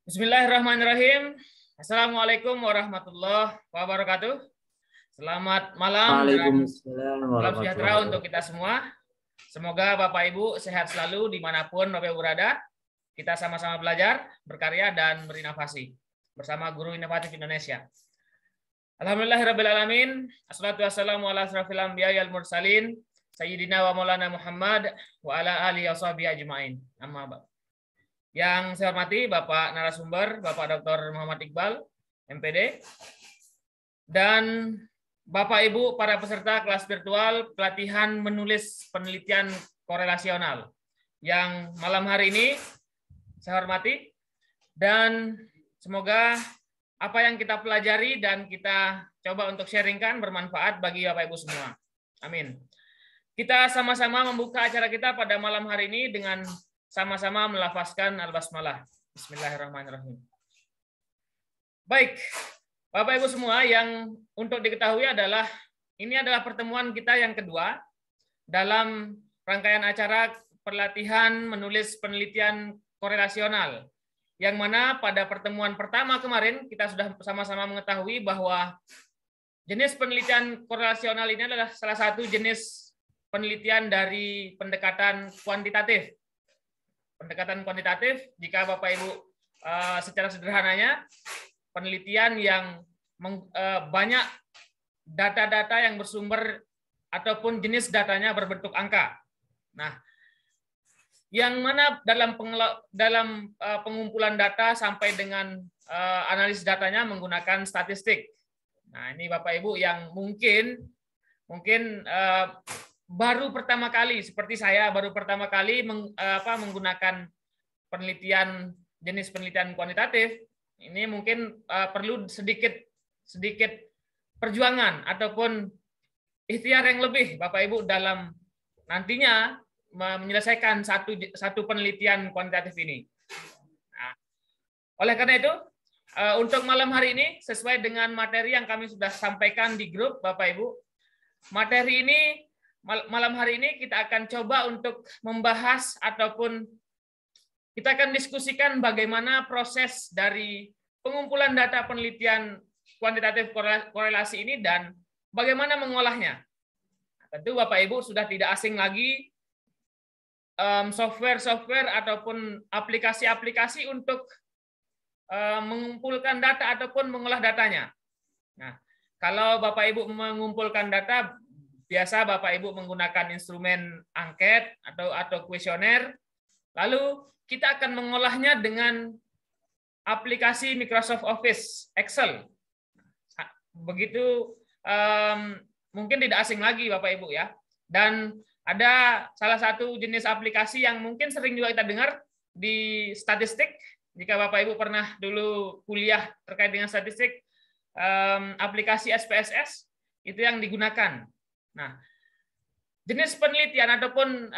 Bismillahirrahmanirrahim. Assalamualaikum warahmatullahi wabarakatuh. Selamat malam dan salam sejahtera untuk kita semua. Semoga Bapak Ibu sehat selalu dimanapun Bapak Ibu berada. Kita sama-sama belajar, berkarya, dan berinovasi bersama Guru Inovatif Indonesia. Alhamdulillahirrabbilalamin. Assalatu wassalamu ala asrafil anbiya wal mursalin. Sayyidina wa maulana Muhammad wa ala alihi wa sahbihi ajma'in. Amma ba'd. Yang saya hormati Bapak narasumber, Bapak Dr. Muhammad Iqbal, MPD, dan Bapak Ibu para peserta kelas virtual pelatihan menulis penelitian korelasional yang malam hari ini saya hormati, dan semoga apa yang kita pelajari dan kita coba untuk sharingkan bermanfaat bagi Bapak Ibu semua. Amin. Kita sama-sama membuka acara kita pada malam hari ini dengan sama-sama melafazkan al-basmalah. Bismillahirrahmanirrahim. Baik, Bapak Ibu semua, yang untuk diketahui adalah ini adalah pertemuan kita yang kedua dalam rangkaian acara pelatihan menulis penelitian korelasional. Yang mana pada pertemuan pertama kemarin kita sudah sama-sama mengetahui bahwa jenis penelitian korelasional ini adalah salah satu jenis penelitian dari pendekatan kuantitatif. Pendekatan kuantitatif, jika Bapak Ibu secara sederhananya, penelitian yang banyak data-data yang bersumber ataupun jenis datanya berbentuk angka. Nah, yang mana dalam pengumpulan data sampai dengan analisis datanya menggunakan statistik. Nah, ini Bapak Ibu yang mungkin baru pertama kali, seperti saya baru pertama kali menggunakan penelitian jenis penelitian kuantitatif, ini mungkin perlu sedikit perjuangan ataupun ikhtiar yang lebih Bapak Ibu dalam nantinya menyelesaikan satu penelitian kuantitatif ini. Nah, oleh karena itu, untuk malam hari ini sesuai dengan materi yang kami sudah sampaikan di grup Bapak Ibu, materi ini malam hari ini kita akan coba untuk membahas ataupun kita akan diskusikan bagaimana proses dari pengumpulan data penelitian kuantitatif korelasi ini dan bagaimana mengolahnya. Tentu Bapak Ibu sudah tidak asing lagi software-software ataupun aplikasi-aplikasi untuk mengumpulkan data ataupun mengolah datanya. Nah, kalau Bapak Ibu mengumpulkan data, biasa Bapak Ibu menggunakan instrumen angket atau kuesioner, lalu kita akan mengolahnya dengan aplikasi Microsoft Office, Excel. Begitu mungkin tidak asing lagi Bapak Ibu ya. Dan ada salah satu jenis aplikasi yang mungkin sering juga kita dengar di statistik. Jika Bapak Ibu pernah dulu kuliah terkait dengan statistik, aplikasi SPSS itu yang digunakan. Nah, jenis penelitian ataupun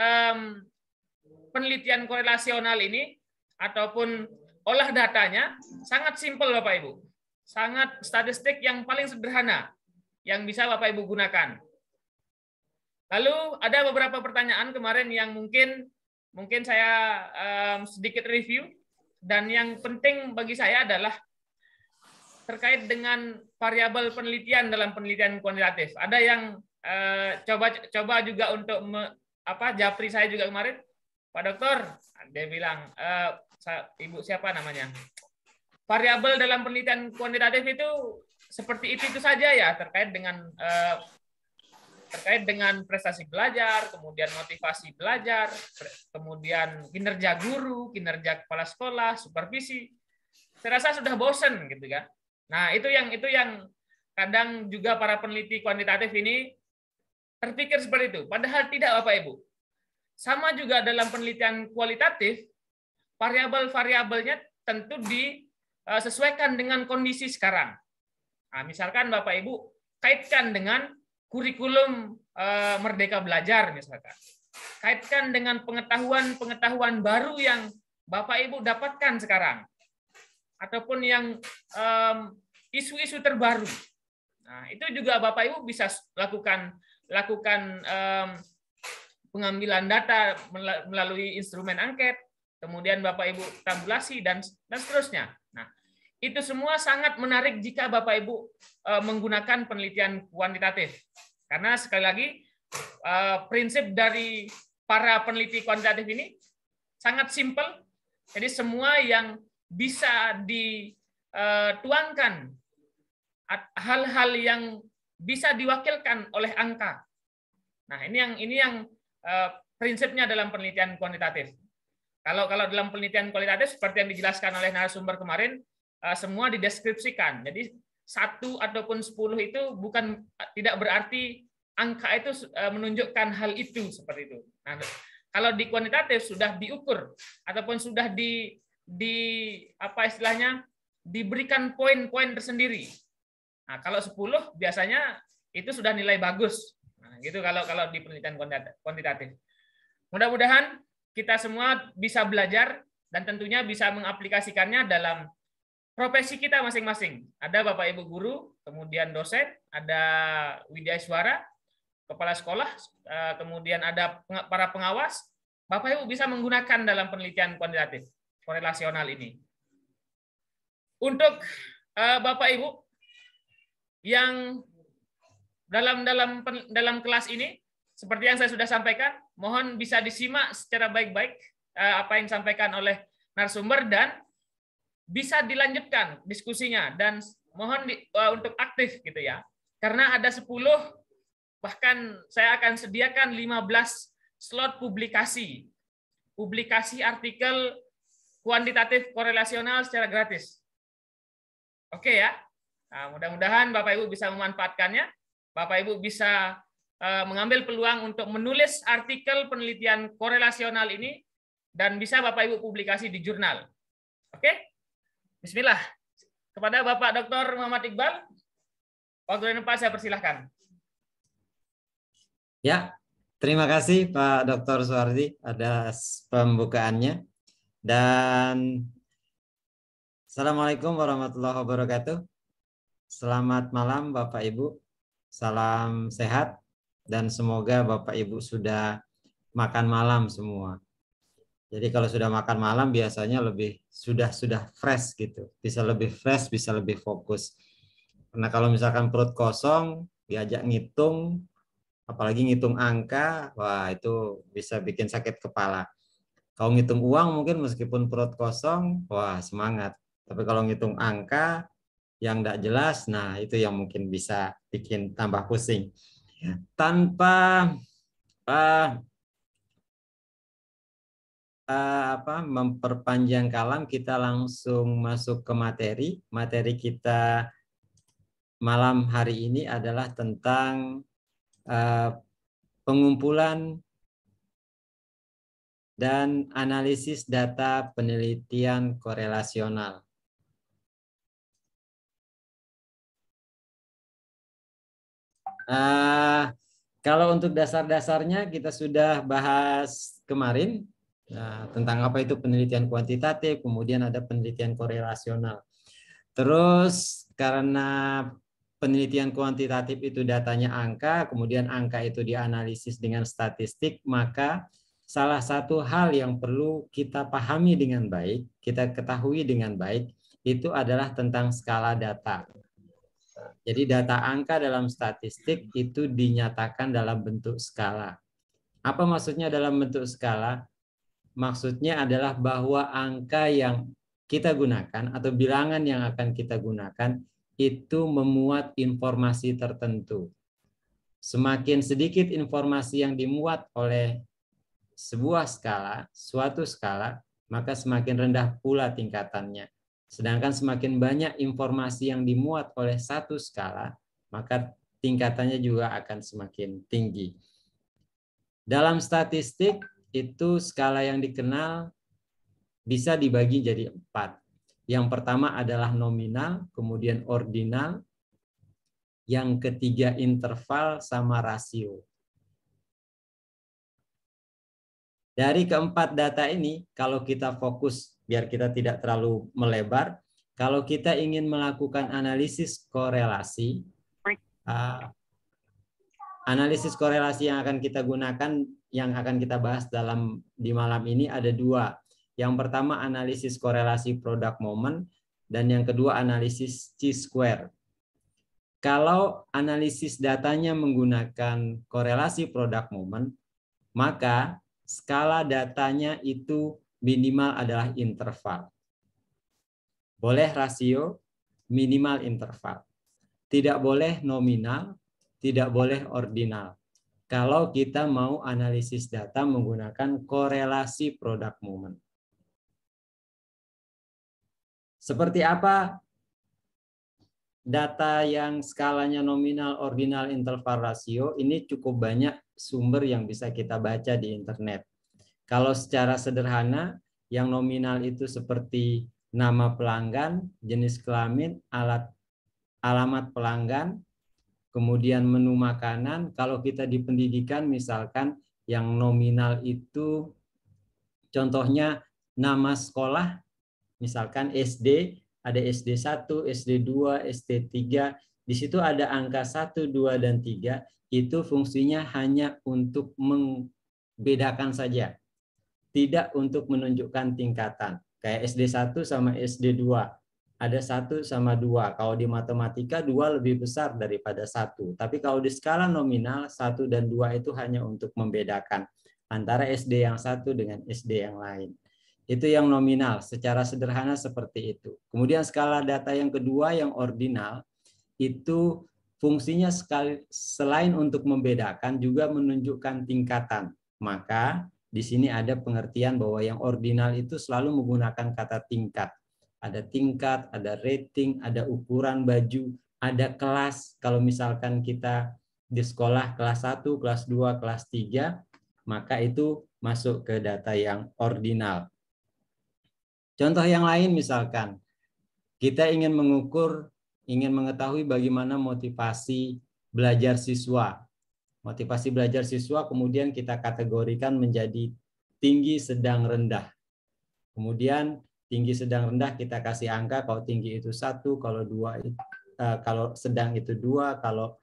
penelitian korelasional ini ataupun olah datanya sangat simpel Bapak Ibu. Sangat statistik yang paling sederhana yang bisa Bapak Ibu gunakan. Lalu ada beberapa pertanyaan kemarin yang mungkin saya sedikit review, dan yang penting bagi saya adalah terkait dengan variabel penelitian dalam penelitian kuantitatif. Ada yang coba juga untuk japri saya juga kemarin, Pak Dokter, dia bilang, Ibu siapa namanya? Variabel dalam penelitian kuantitatif itu seperti itu saja ya, terkait dengan prestasi belajar, kemudian motivasi belajar, kemudian kinerja guru, kinerja kepala sekolah, supervisi. Saya rasa sudah bosen gitu kan. Nah, itu yang kadang juga para peneliti kuantitatif ini terpikir seperti itu. Padahal tidak Bapak Ibu. Sama juga dalam penelitian kualitatif, variabel-variabelnya tentu disesuaikan dengan kondisi sekarang. Nah, misalkan Bapak Ibu kaitkan dengan kurikulum Merdeka Belajar misalkan. Kaitkan dengan pengetahuan baru yang Bapak Ibu dapatkan sekarang. Ataupun yang isu-isu terbaru. Nah, itu juga Bapak Ibu bisa lakukan pengambilan data melalui instrumen angket, kemudian Bapak Ibu tabulasi, dan seterusnya. Nah, itu semua sangat menarik jika Bapak Ibu menggunakan penelitian kuantitatif. Karena sekali lagi, prinsip dari para peneliti kuantitatif ini sangat simpel. Jadi semua yang bisa dituangkan, hal-hal yang bisa diwakilkan oleh angka. Nah, ini yang prinsipnya dalam penelitian kuantitatif. Kalau dalam penelitian kualitatif seperti yang dijelaskan oleh narasumber kemarin, semua dideskripsikan. Jadi 1 ataupun 10 itu tidak berarti angka itu menunjukkan hal itu seperti itu. Nah, kalau di kuantitatif sudah diukur ataupun sudah diberikan poin-poin tersendiri. Nah, kalau 10 biasanya itu sudah nilai bagus. Nah, gitu kalau di penelitian kuantitatif. Mudah-mudahan kita semua bisa belajar dan tentunya bisa mengaplikasikannya dalam profesi kita masing-masing. Ada Bapak Ibu guru, kemudian dosen, ada widyaswara, kepala sekolah, kemudian ada para pengawas. Bapak Ibu bisa menggunakan dalam penelitian kuantitatif korelasional ini. Untuk Bapak Ibu yang dalam kelas ini, seperti yang saya sudah sampaikan, mohon bisa disimak secara baik-baik apa yang disampaikan oleh narasumber dan bisa dilanjutkan diskusinya, dan mohon untuk aktif gitu ya. Karena ada 10, bahkan saya akan sediakan 15 slot publikasi artikel kuantitatif korelasional secara gratis. Oke ya. Nah, mudah-mudahan Bapak Ibu bisa memanfaatkannya. Bapak Ibu bisa mengambil peluang untuk menulis artikel penelitian korelasional ini dan bisa Bapak Ibu publikasi di jurnal. Oke? Bismillah. Kepada Bapak Dr. Muhammad Iqbal, waktu dan tempat saya persilahkan. Ya, terima kasih Pak Dr. Suwardi atas pembukaannya. Dan Assalamualaikum warahmatullahi wabarakatuh. Selamat malam Bapak Ibu. Salam sehat. Dan semoga Bapak Ibu sudah makan malam semua. Jadi kalau sudah makan malam biasanya sudah fresh gitu. Bisa lebih fresh, bisa lebih fokus. Karena kalau misalkan perut kosong, diajak ngitung, apalagi ngitung angka, wah itu bisa bikin sakit kepala. Kalau ngitung uang mungkin meskipun perut kosong, wah semangat. Tapi kalau ngitung angka yang tidak jelas, nah itu yang mungkin bisa bikin tambah pusing. Tanpa memperpanjang kalam, kita langsung masuk ke materi. Materi kita malam hari ini adalah tentang pengumpulan dan analisis data penelitian korelasional. Kalau untuk dasar-dasarnya kita sudah bahas kemarin tentang apa itu penelitian kuantitatif, kemudian ada penelitian korelasional. Terus karena penelitian kuantitatif itu datanya angka, kemudian angka itu dianalisis dengan statistik, maka salah satu hal yang perlu kita pahami dengan baik, kita ketahui dengan baik, itu adalah tentang skala data. Jadi data angka dalam statistik itu dinyatakan dalam bentuk skala. Apa maksudnya dalam bentuk skala? Maksudnya adalah bahwa angka yang kita gunakan atau bilangan yang akan kita gunakan itu memuat informasi tertentu. Semakin sedikit informasi yang dimuat oleh sebuah skala, suatu skala, maka semakin rendah pula tingkatannya. Sedangkan semakin banyak informasi yang dimuat oleh satu skala, maka tingkatannya juga akan semakin tinggi. Dalam statistik, itu skala yang dikenal bisa dibagi jadi 4. Yang pertama adalah nominal, kemudian ordinal, yang ketiga interval, sama rasio. Dari keempat data ini, kalau kita fokus, biar kita tidak terlalu melebar, kalau kita ingin melakukan analisis korelasi, analisis korelasi yang akan kita gunakan, yang akan kita bahas di malam ini ada 2. Yang pertama analisis korelasi product moment, dan yang kedua analisis chi-square. Kalau analisis datanya menggunakan korelasi product moment, maka skala datanya itu minimal adalah interval. Boleh rasio, minimal interval. Tidak boleh nominal, tidak boleh ordinal. Kalau kita mau analisis data menggunakan korelasi product moment. Seperti apa data yang skalanya nominal, ordinal, interval, rasio? Ini cukup banyak sumber yang bisa kita baca di internet. Kalau secara sederhana, yang nominal itu seperti nama pelanggan, jenis kelamin, alamat pelanggan, kemudian menu makanan. Kalau kita di pendidikan misalkan yang nominal itu contohnya nama sekolah, misalkan SD, ada SD 1, SD 2, SD 3. Di situ ada angka 1, 2, dan 3. Itu fungsinya hanya untuk membedakan saja. Tidak untuk menunjukkan tingkatan. Kayak SD 1 sama SD 2. Ada 1 sama 2. Kalau di matematika 2 lebih besar daripada 1. Tapi kalau di skala nominal 1 dan 2 itu hanya untuk membedakan antara SD yang satu dengan SD yang lain. Itu yang nominal, secara sederhana seperti itu. Kemudian skala data yang kedua yang ordinal, itu fungsinya selain untuk membedakan juga menunjukkan tingkatan. Maka di sini ada pengertian bahwa yang ordinal itu selalu menggunakan kata tingkat. Ada tingkat, ada rating, ada ukuran baju, ada kelas. Kalau misalkan kita di sekolah kelas 1, kelas 2, kelas 3, maka itu masuk ke data yang ordinal. Contoh yang lain misalkan, kita ingin mengukur, ingin mengetahui bagaimana motivasi belajar siswa. Motivasi belajar siswa kemudian kita kategorikan menjadi tinggi, sedang, rendah. Kemudian tinggi, sedang, rendah kita kasih angka, kalau tinggi itu 1, kalau 2, kalau sedang itu 2, kalau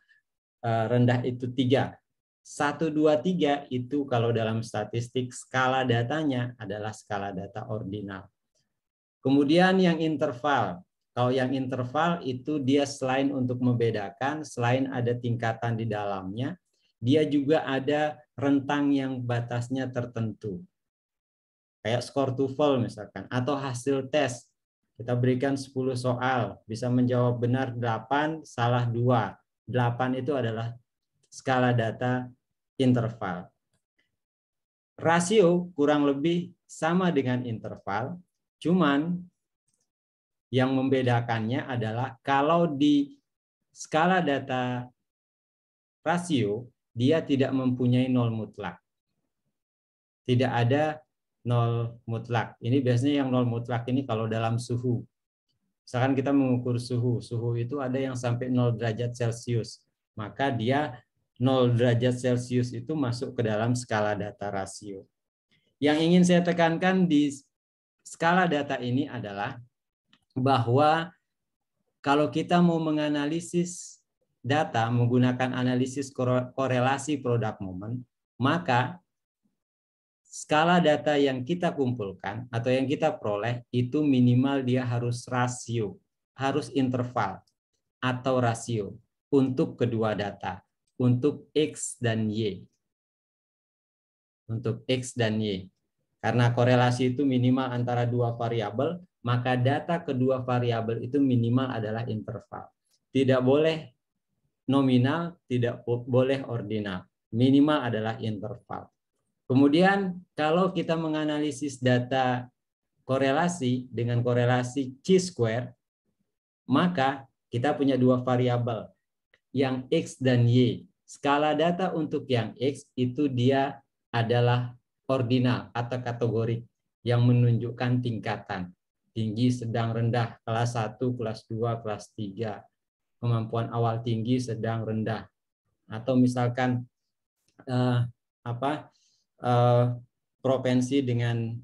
rendah itu 3. 1, 2, 3 itu kalau dalam statistik skala datanya adalah skala data ordinal. Kemudian yang interval. Kalau yang interval itu dia selain untuk membedakan, selain ada tingkatan di dalamnya, dia juga ada rentang yang batasnya tertentu. Kayak skor TOEFL misalkan, atau hasil tes. Kita berikan 10 soal, bisa menjawab benar 8, salah 2. 8 itu adalah skala data interval. Rasio kurang lebih sama dengan interval, cuman yang membedakannya adalah kalau di skala data rasio, dia tidak mempunyai nol mutlak. Tidak ada nol mutlak. Ini biasanya yang nol mutlak ini kalau dalam suhu. Misalkan kita mengukur suhu. Suhu itu ada yang sampai 0 derajat Celcius. Maka dia 0 derajat Celcius itu masuk ke dalam skala data rasio. Yang ingin saya tekankan di skala data ini adalah bahwa kalau kita mau menganalisis data menggunakan analisis korelasi product moment, maka skala data yang kita kumpulkan atau yang kita peroleh itu minimal dia harus rasio, harus interval atau rasio untuk kedua data, untuk X dan Y. Untuk X dan Y. Karena korelasi itu minimal antara dua variabel, maka data kedua variabel itu minimal adalah interval. Tidak boleh nominal, tidak boleh ordinal. Minimal adalah interval. Kemudian kalau kita menganalisis data korelasi dengan korelasi chi-square, maka kita punya dua variabel, yang X dan Y. Skala data untuk yang X itu dia adalah ordinal atau kategorik yang menunjukkan tingkatan. Tinggi, sedang, rendah, kelas 1, kelas 2, kelas 3. Kemampuan awal tinggi, sedang, rendah. Atau misalkan propensi dengan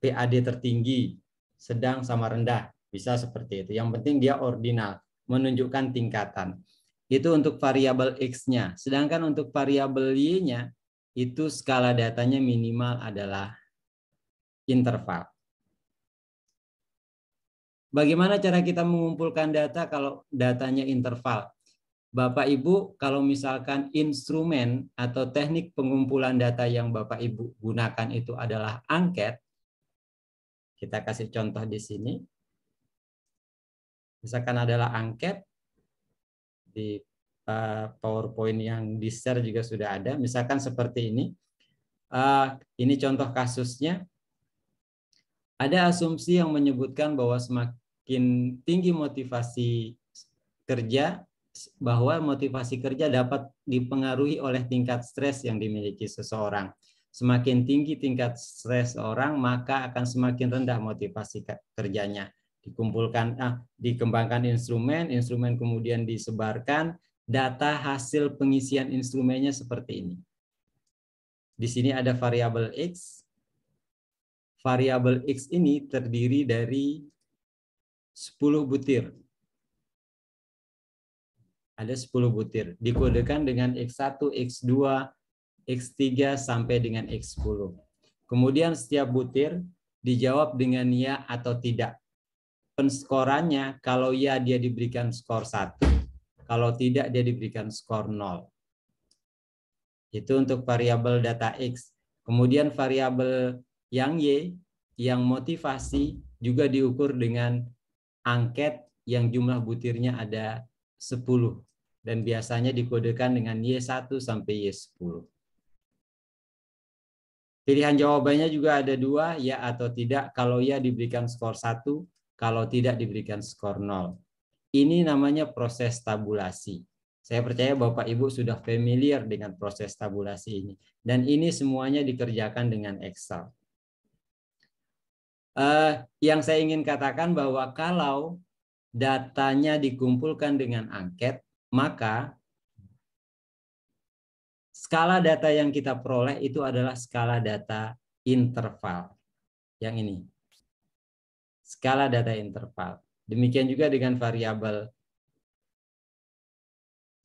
PAD tertinggi, sedang sama rendah, bisa seperti itu. Yang penting dia ordinal, menunjukkan tingkatan. Itu untuk variabel X-nya. Sedangkan untuk variabel Y-nya, itu skala datanya minimal adalah interval. Bagaimana cara kita mengumpulkan data kalau datanya interval? Bapak Ibu, kalau misalkan instrumen atau teknik pengumpulan data yang Bapak Ibu gunakan itu adalah angket, kita kasih contoh di sini. Misalkan adalah angket, di PowerPoint yang di-share juga sudah ada. Misalkan seperti ini. Ini contoh kasusnya. Ada asumsi yang menyebutkan bahwa semakin tinggi motivasi kerja, bahwa motivasi kerja dapat dipengaruhi oleh tingkat stres yang dimiliki seseorang. Semakin tinggi tingkat stres orang, maka akan semakin rendah motivasi kerjanya. Dikembangkan instrumen kemudian disebarkan, data hasil pengisian instrumennya seperti ini. Di sini ada variabel X. Variabel X ini terdiri dari 10 butir. Ada 10 butir. Dikodekan dengan X1, X2, X3 sampai dengan X10. Kemudian setiap butir dijawab dengan ya atau tidak. Penskorannya, kalau ya dia diberikan skor 1, kalau tidak dia diberikan skor 0. Itu untuk variabel data X. Kemudian variabel yang Y, yang motivasi, juga diukur dengan angket yang jumlah butirnya ada 10. Dan biasanya dikodekan dengan Y1 sampai Y10. Pilihan jawabannya juga ada 2, ya atau tidak. Kalau ya diberikan skor 1, kalau tidak diberikan skor 0. Ini namanya proses tabulasi. Saya percaya Bapak Ibu sudah familiar dengan proses tabulasi ini. Dan ini semuanya dikerjakan dengan Excel. Yang saya ingin katakan bahwa kalau datanya dikumpulkan dengan angket, maka skala data yang kita peroleh itu adalah skala data interval. Yang ini. Skala data interval. Demikian juga dengan variabel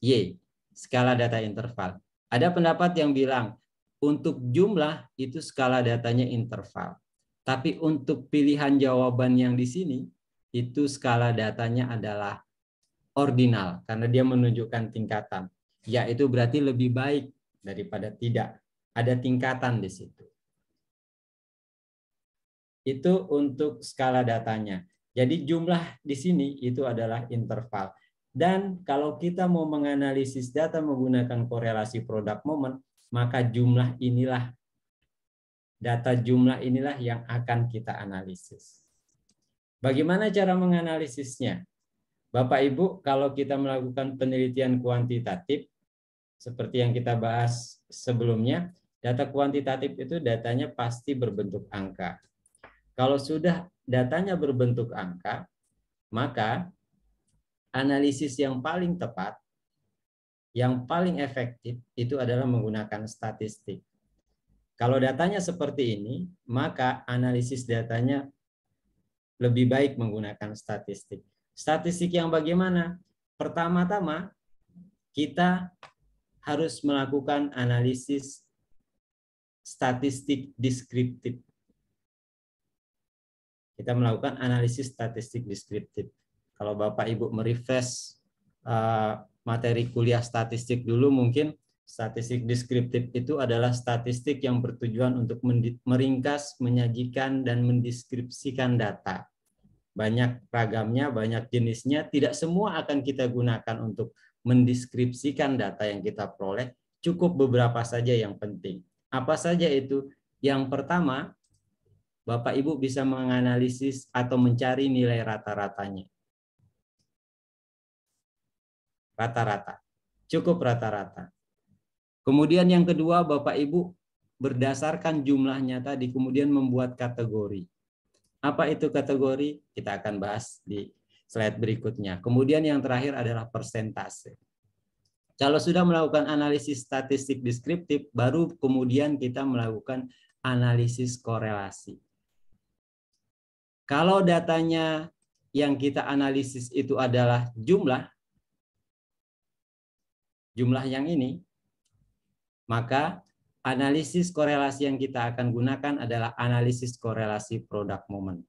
Y, skala data interval. Ada pendapat yang bilang, untuk jumlah itu skala datanya interval. Tapi untuk pilihan jawaban yang di sini, itu skala datanya adalah ordinal, karena dia menunjukkan tingkatan. Ya, itu berarti lebih baik daripada tidak. Ada tingkatan di situ. Itu untuk skala datanya. Jadi jumlah di sini itu adalah interval. Dan kalau kita mau menganalisis data menggunakan korelasi product moment, maka jumlah inilah, data jumlah inilah yang akan kita analisis. Bagaimana cara menganalisisnya? Bapak Ibu, kalau kita melakukan penelitian kuantitatif, seperti yang kita bahas sebelumnya, data kuantitatif itu datanya pasti berbentuk angka. Kalau sudah datanya berbentuk angka, maka analisis yang paling tepat, yang paling efektif itu adalah menggunakan statistik. Kalau datanya seperti ini, maka analisis datanya lebih baik menggunakan statistik. Statistik yang bagaimana? Pertama-tama, kita harus melakukan analisis statistik deskriptif. Kita melakukan analisis statistik deskriptif. Kalau Bapak Ibu merefresh materi kuliah statistik dulu, mungkin statistik deskriptif itu adalah statistik yang bertujuan untuk meringkas, menyajikan, dan mendeskripsikan data. Banyak ragamnya, banyak jenisnya, tidak semua akan kita gunakan untuk mendeskripsikan data yang kita peroleh, cukup beberapa saja yang penting. Apa saja itu? Yang pertama, Bapak Ibu bisa menganalisis atau mencari nilai rata-ratanya. Rata-rata. Cukup rata-rata. Kemudian yang kedua, Bapak Ibu berdasarkan jumlahnya tadi kemudian membuat kategori. Apa itu kategori? Kita akan bahas di slide berikutnya. Kemudian yang terakhir adalah persentase. Kalau sudah melakukan analisis statistik deskriptif, baru kemudian kita melakukan analisis korelasi. Kalau datanya yang kita analisis itu adalah jumlah yang ini, maka analisis korelasi yang kita akan gunakan adalah analisis korelasi product moment.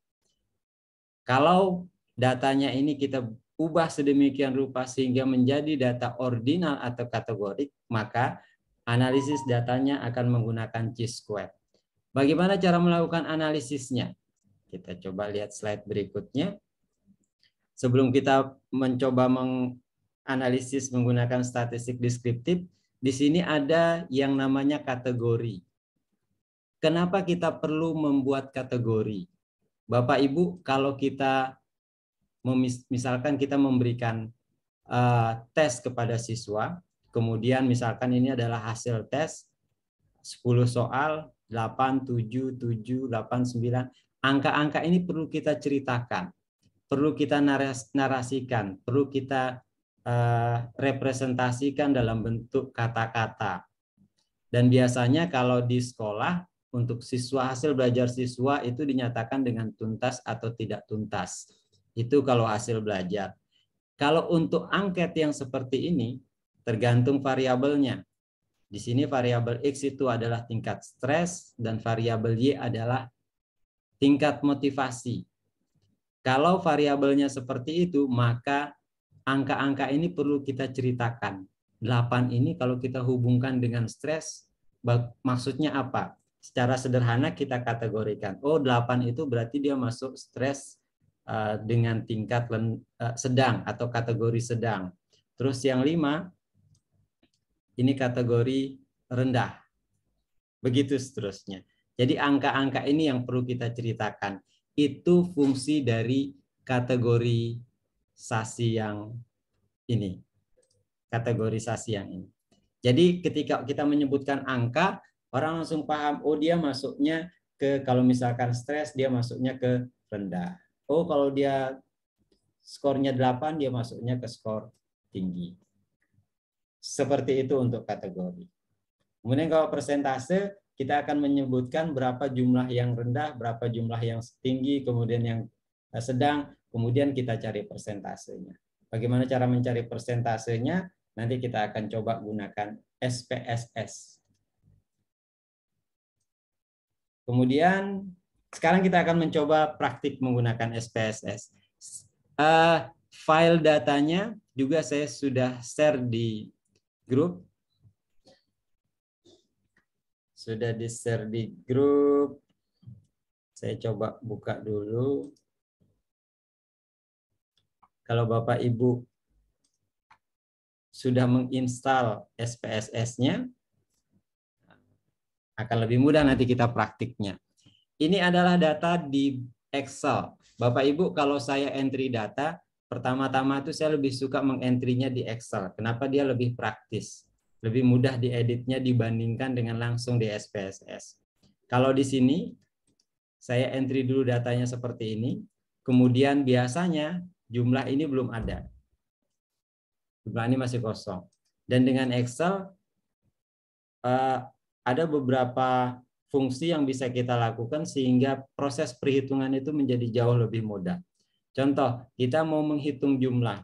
Kalau datanya ini kita ubah sedemikian rupa sehingga menjadi data ordinal atau kategorik, maka analisis datanya akan menggunakan chi-square. Bagaimana cara melakukan analisisnya? Kita coba lihat slide berikutnya. Sebelum kita mencoba menganalisis menggunakan statistik deskriptif, di sini ada yang namanya kategori. Kenapa kita perlu membuat kategori? Bapak Ibu, kalau kita misalkan kita memberikan tes kepada siswa, kemudian misalkan ini adalah hasil tes 10 soal, 8, 7, 7, 8, 9. Angka-angka ini perlu kita ceritakan, perlu kita narasikan, perlu kita representasikan dalam bentuk kata-kata. Dan biasanya kalau di sekolah, untuk siswa, hasil belajar siswa itu dinyatakan dengan tuntas atau tidak tuntas. Itu kalau hasil belajar. Kalau untuk angket yang seperti ini, tergantung variabelnya. Di sini variabel X itu adalah tingkat stres dan variabel Y adalah tingkat motivasi. Kalau variabelnya seperti itu, maka angka-angka ini perlu kita ceritakan. 8 ini kalau kita hubungkan dengan stres, maksudnya apa? Secara sederhana kita kategorikan. Oh, 8 itu berarti dia masuk stres dengan tingkat sedang atau kategori sedang. Terus yang 5 ini kategori rendah. Begitu seterusnya. Jadi angka-angka ini yang perlu kita ceritakan. Itu fungsi dari kategorisasi yang ini. Kategorisasi yang ini. Jadi ketika kita menyebutkan angka, orang langsung paham, oh dia masuknya ke, kalau misalkan stres, dia masuknya ke rendah. Oh kalau dia skornya 8, dia masuknya ke skor tinggi. Seperti itu untuk kategori. Kemudian kalau persentase, kita akan menyebutkan berapa jumlah yang rendah, berapa jumlah yang tinggi, kemudian yang sedang, kemudian kita cari persentasenya. Bagaimana cara mencari persentasenya? Nanti kita akan coba gunakan SPSS. Kemudian sekarang kita akan mencoba praktik menggunakan SPSS. File datanya juga saya sudah share di grup. Sudah di-share di grup. Saya coba buka dulu. Kalau Bapak Ibu sudah menginstal SPSS-nya, akan lebih mudah nanti kita praktiknya. Ini adalah data di Excel. Bapak Ibu, kalau saya entry data, pertama-tama itu saya lebih suka mengentry-nya di Excel. Kenapa? Dia lebih praktis. Lebih mudah dieditnya dibandingkan dengan langsung di SPSS. Kalau di sini, saya entry dulu datanya seperti ini. Kemudian biasanya jumlah ini belum ada. Jumlah ini masih kosong. Dan dengan Excel, ada beberapa fungsi yang bisa kita lakukan sehingga proses perhitungan itu menjadi jauh lebih mudah. Contoh, kita mau menghitung jumlah.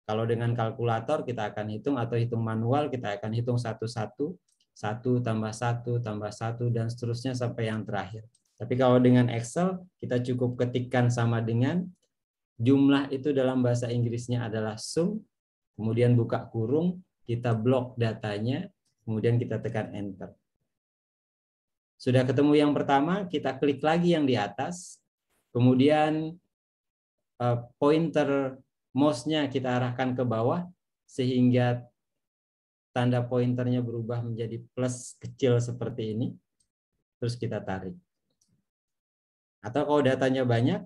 Kalau dengan kalkulator kita akan hitung atau hitung manual, kita akan hitung satu-satu, 1 tambah 1 tambah 1 dan seterusnya sampai yang terakhir. Tapi kalau dengan Excel, kita cukup ketikkan sama dengan jumlah itu dalam bahasa Inggrisnya adalah sum, kemudian buka kurung, kita blok datanya, kemudian kita tekan enter. Sudah ketemu yang pertama, kita klik lagi yang di atas, kemudian pointer mouse-nya kita arahkan ke bawah sehingga tanda pointernya berubah menjadi plus kecil seperti ini. Terus kita tarik. Atau kalau datanya banyak,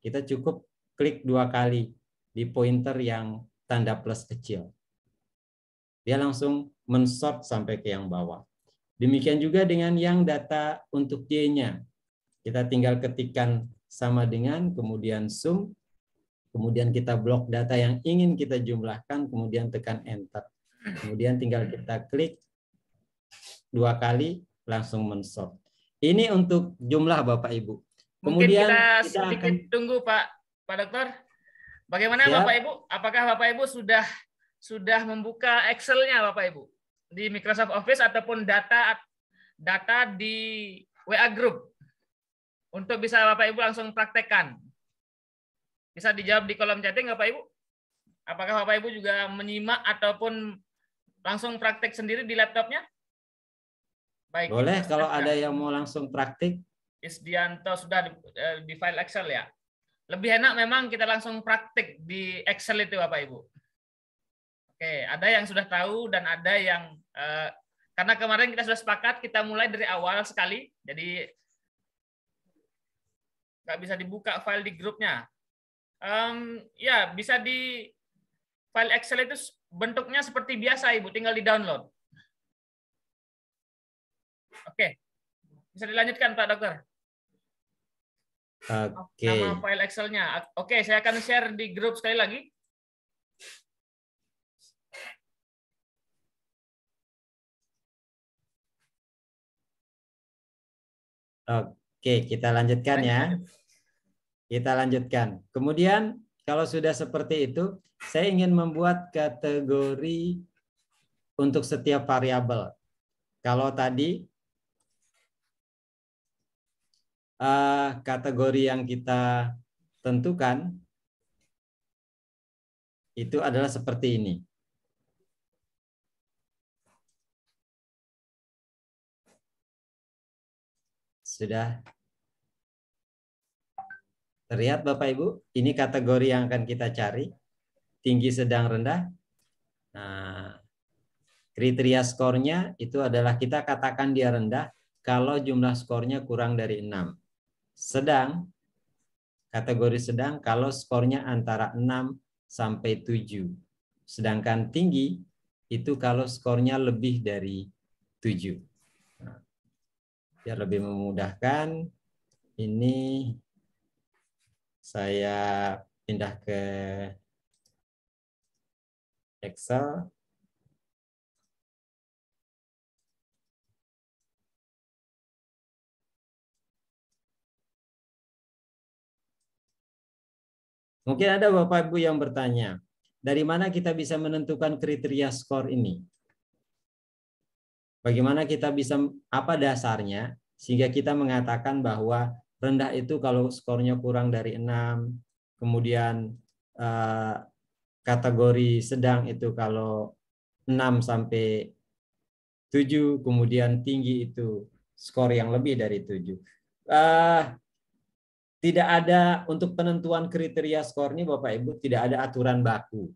kita cukup klik 2 kali di pointer yang tanda plus kecil. Dia langsung mensort sampai ke yang bawah. Demikian juga dengan yang data untuk Y-nya. Kita tinggal ketikkan sama dengan, kemudian sum, kemudian kita blok data yang ingin kita jumlahkan, kemudian tekan enter. Kemudian tinggal kita klik 2 kali, langsung mensort. Ini untuk jumlah Bapak Ibu. Kemudian mungkin kita sedikit tunggu Pak Dokter. Bagaimana siap. Bapak Ibu? Apakah Bapak Ibu sudah membuka Excel-nya Bapak Ibu? Di Microsoft Office ataupun data data di WA Group untuk bisa Bapak Ibu langsung praktekkan. Bisa dijawab di kolom chatting Bapak Ibu. Apakah Bapak Ibu juga menyimak ataupun langsung praktek sendiri di laptopnya? Baik. Boleh kalau ada yang mau langsung praktik. Isdianto sudah di file Excel ya. Lebih enak memang kita langsung praktik di Excel itu Bapak Ibu. Oke, ada yang sudah tahu dan ada yang karena kemarin kita sudah sepakat kita mulai dari awal sekali, jadi nggak bisa dibuka file di grupnya. Ya bisa di file Excel itu bentuknya seperti biasa Ibu, tinggal di download. Oke, bisa dilanjutkan Pak Dokter. Oke. Nama file Excel-nya. Oke, saya akan share di grup sekali lagi. Oke, kita lanjutkan ya. Kita lanjutkan. Kemudian kalau sudah seperti itu, saya ingin membuat kategori untuk setiap variabel. Kalau tadi kategori yang kita tentukan itu adalah seperti ini. Sudah terlihat Bapak Ibu? Ini kategori yang akan kita cari. Tinggi, sedang, rendah. Nah, kriteria skornya itu adalah kita katakan dia rendah kalau jumlah skornya kurang dari 6. Sedang, kategori sedang kalau skornya antara 6 sampai 7. Sedangkan tinggi itu kalau skornya lebih dari 7. Nah, biar lebih memudahkan, ini saya pindah ke Excel. Mungkin ada Bapak Ibu yang bertanya, dari mana kita bisa menentukan kriteria skor ini? Bagaimana kita bisa, apa dasarnya, sehingga kita mengatakan bahwa rendah itu kalau skornya kurang dari 6, kemudian kategori sedang itu kalau 6 sampai 7, kemudian tinggi itu skor yang lebih dari 7. Tidak ada untuk penentuan kriteria skor ini Bapak Ibu, tidak ada aturan baku.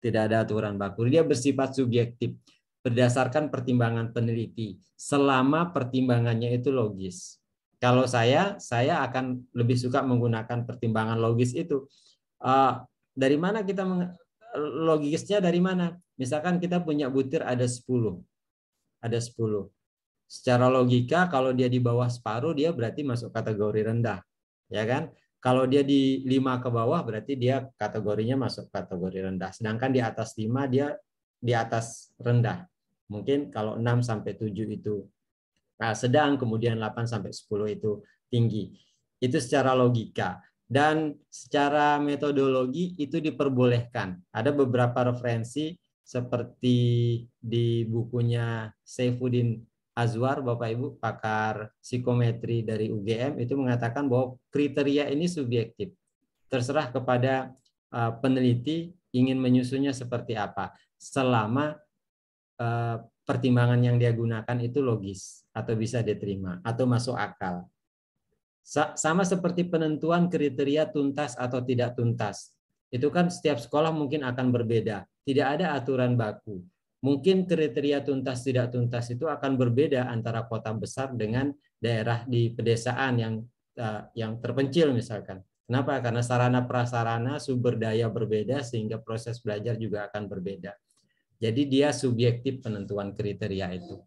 Tidak ada aturan baku. Dia bersifat subjektif berdasarkan pertimbangan peneliti selama pertimbangannya itu logis. Kalau saya akan lebih suka menggunakan pertimbangan logis itu. Dari mana kita logisnya dari mana? Misalkan kita punya butir ada 10. Ada 10. Secara logika kalau dia di bawah separuh dia berarti masuk kategori rendah. Ya kan? Kalau dia di 5 ke bawah berarti dia kategorinya masuk kategori rendah. Sedangkan di atas 5 dia di atas rendah. Mungkin kalau 6 sampai 7 itu sedang, kemudian 8 sampai 10 itu tinggi. Itu secara logika. Dan secara metodologi itu diperbolehkan. Ada beberapa referensi seperti di bukunya Saifuddin Azwar, Bapak Ibu, pakar psikometri dari UGM, itu mengatakan bahwa kriteria ini subjektif. Terserah kepada peneliti ingin menyusunnya seperti apa. Selama pertimbangan yang dia gunakan itu logis atau bisa diterima atau masuk akal. Sama seperti penentuan kriteria tuntas atau tidak tuntas. Itu kan setiap sekolah mungkin akan berbeda. Tidak ada aturan baku. Mungkin kriteria tuntas tidak tuntas itu akan berbeda antara kota besar dengan daerah di pedesaan yang terpencil misalkan. Kenapa? Karena sarana prasarana sumber daya berbeda sehingga proses belajar juga akan berbeda. Jadi dia subjektif penentuan kriteria itu.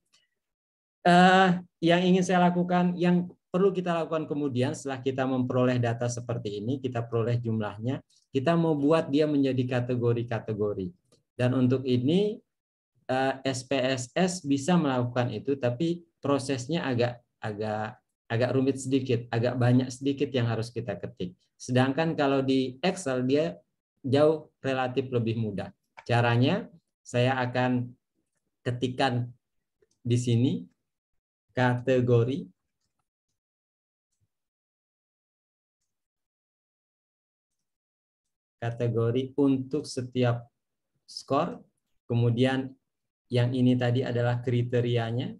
Yang ingin saya lakukan, yang perlu kita lakukan kemudian setelah kita memperoleh data seperti ini, kita peroleh jumlahnya, kita mau buat dia menjadi kategori-kategori. Dan untuk ini SPSS bisa melakukan itu, tapi prosesnya agak rumit sedikit, agak banyak sedikit yang harus kita ketik. Sedangkan kalau di Excel dia jauh relatif lebih mudah. Caranya saya akan ketikkan di sini kategori, untuk setiap skor, kemudian yang ini tadi adalah kriterianya.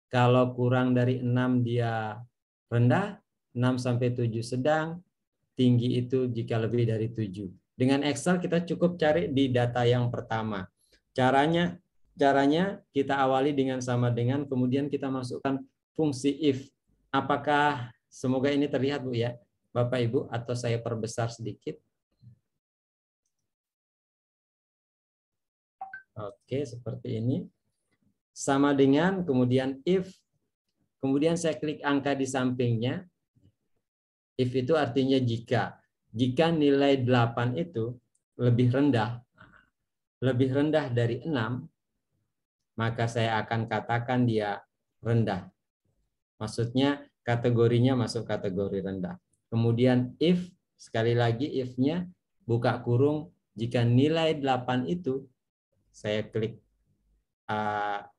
Kalau kurang dari 6 dia rendah, 6 sampai 7 sedang, tinggi itu jika lebih dari 7. Dengan Excel kita cukup cari di data yang pertama. Caranya kita awali dengan sama dengan, kemudian kita masukkan fungsi if. Apakah, semoga ini terlihat Bu ya, Bapak Ibu, atau saya perbesar sedikit. Oke, seperti ini. Sama dengan, kemudian if, kemudian saya klik angka di sampingnya. If itu artinya jika. Jika nilai 8 itu lebih rendah dari 6, maka saya akan katakan dia rendah. Maksudnya kategorinya masuk kategori rendah. Kemudian if, sekali lagi if-nya, buka kurung, jika nilai 8 itu, saya klik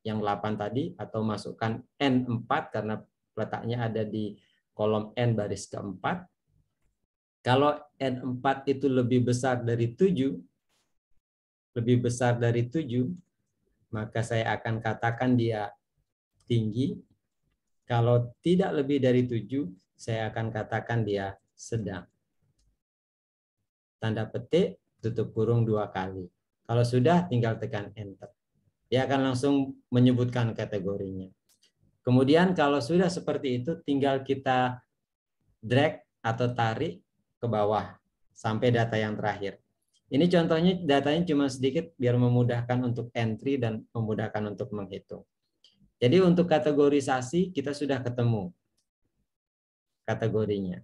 yang 8 tadi, atau masukkan N4 karena letaknya ada di kolom N baris keempat. Kalau N4 itu lebih besar dari 7, maka saya akan katakan dia tinggi. Kalau tidak lebih dari 7, saya akan katakan dia sedang. Tanda petik, tutup kurung 2 kali. Kalau sudah, tinggal tekan Enter. Dia akan langsung menyebutkan kategorinya. Kemudian kalau sudah seperti itu, tinggal kita drag atau tarik ke bawah sampai data yang terakhir. Ini contohnya datanya cuma sedikit biar memudahkan untuk entry dan memudahkan untuk menghitung. Jadi untuk kategorisasi kita sudah ketemu kategorinya.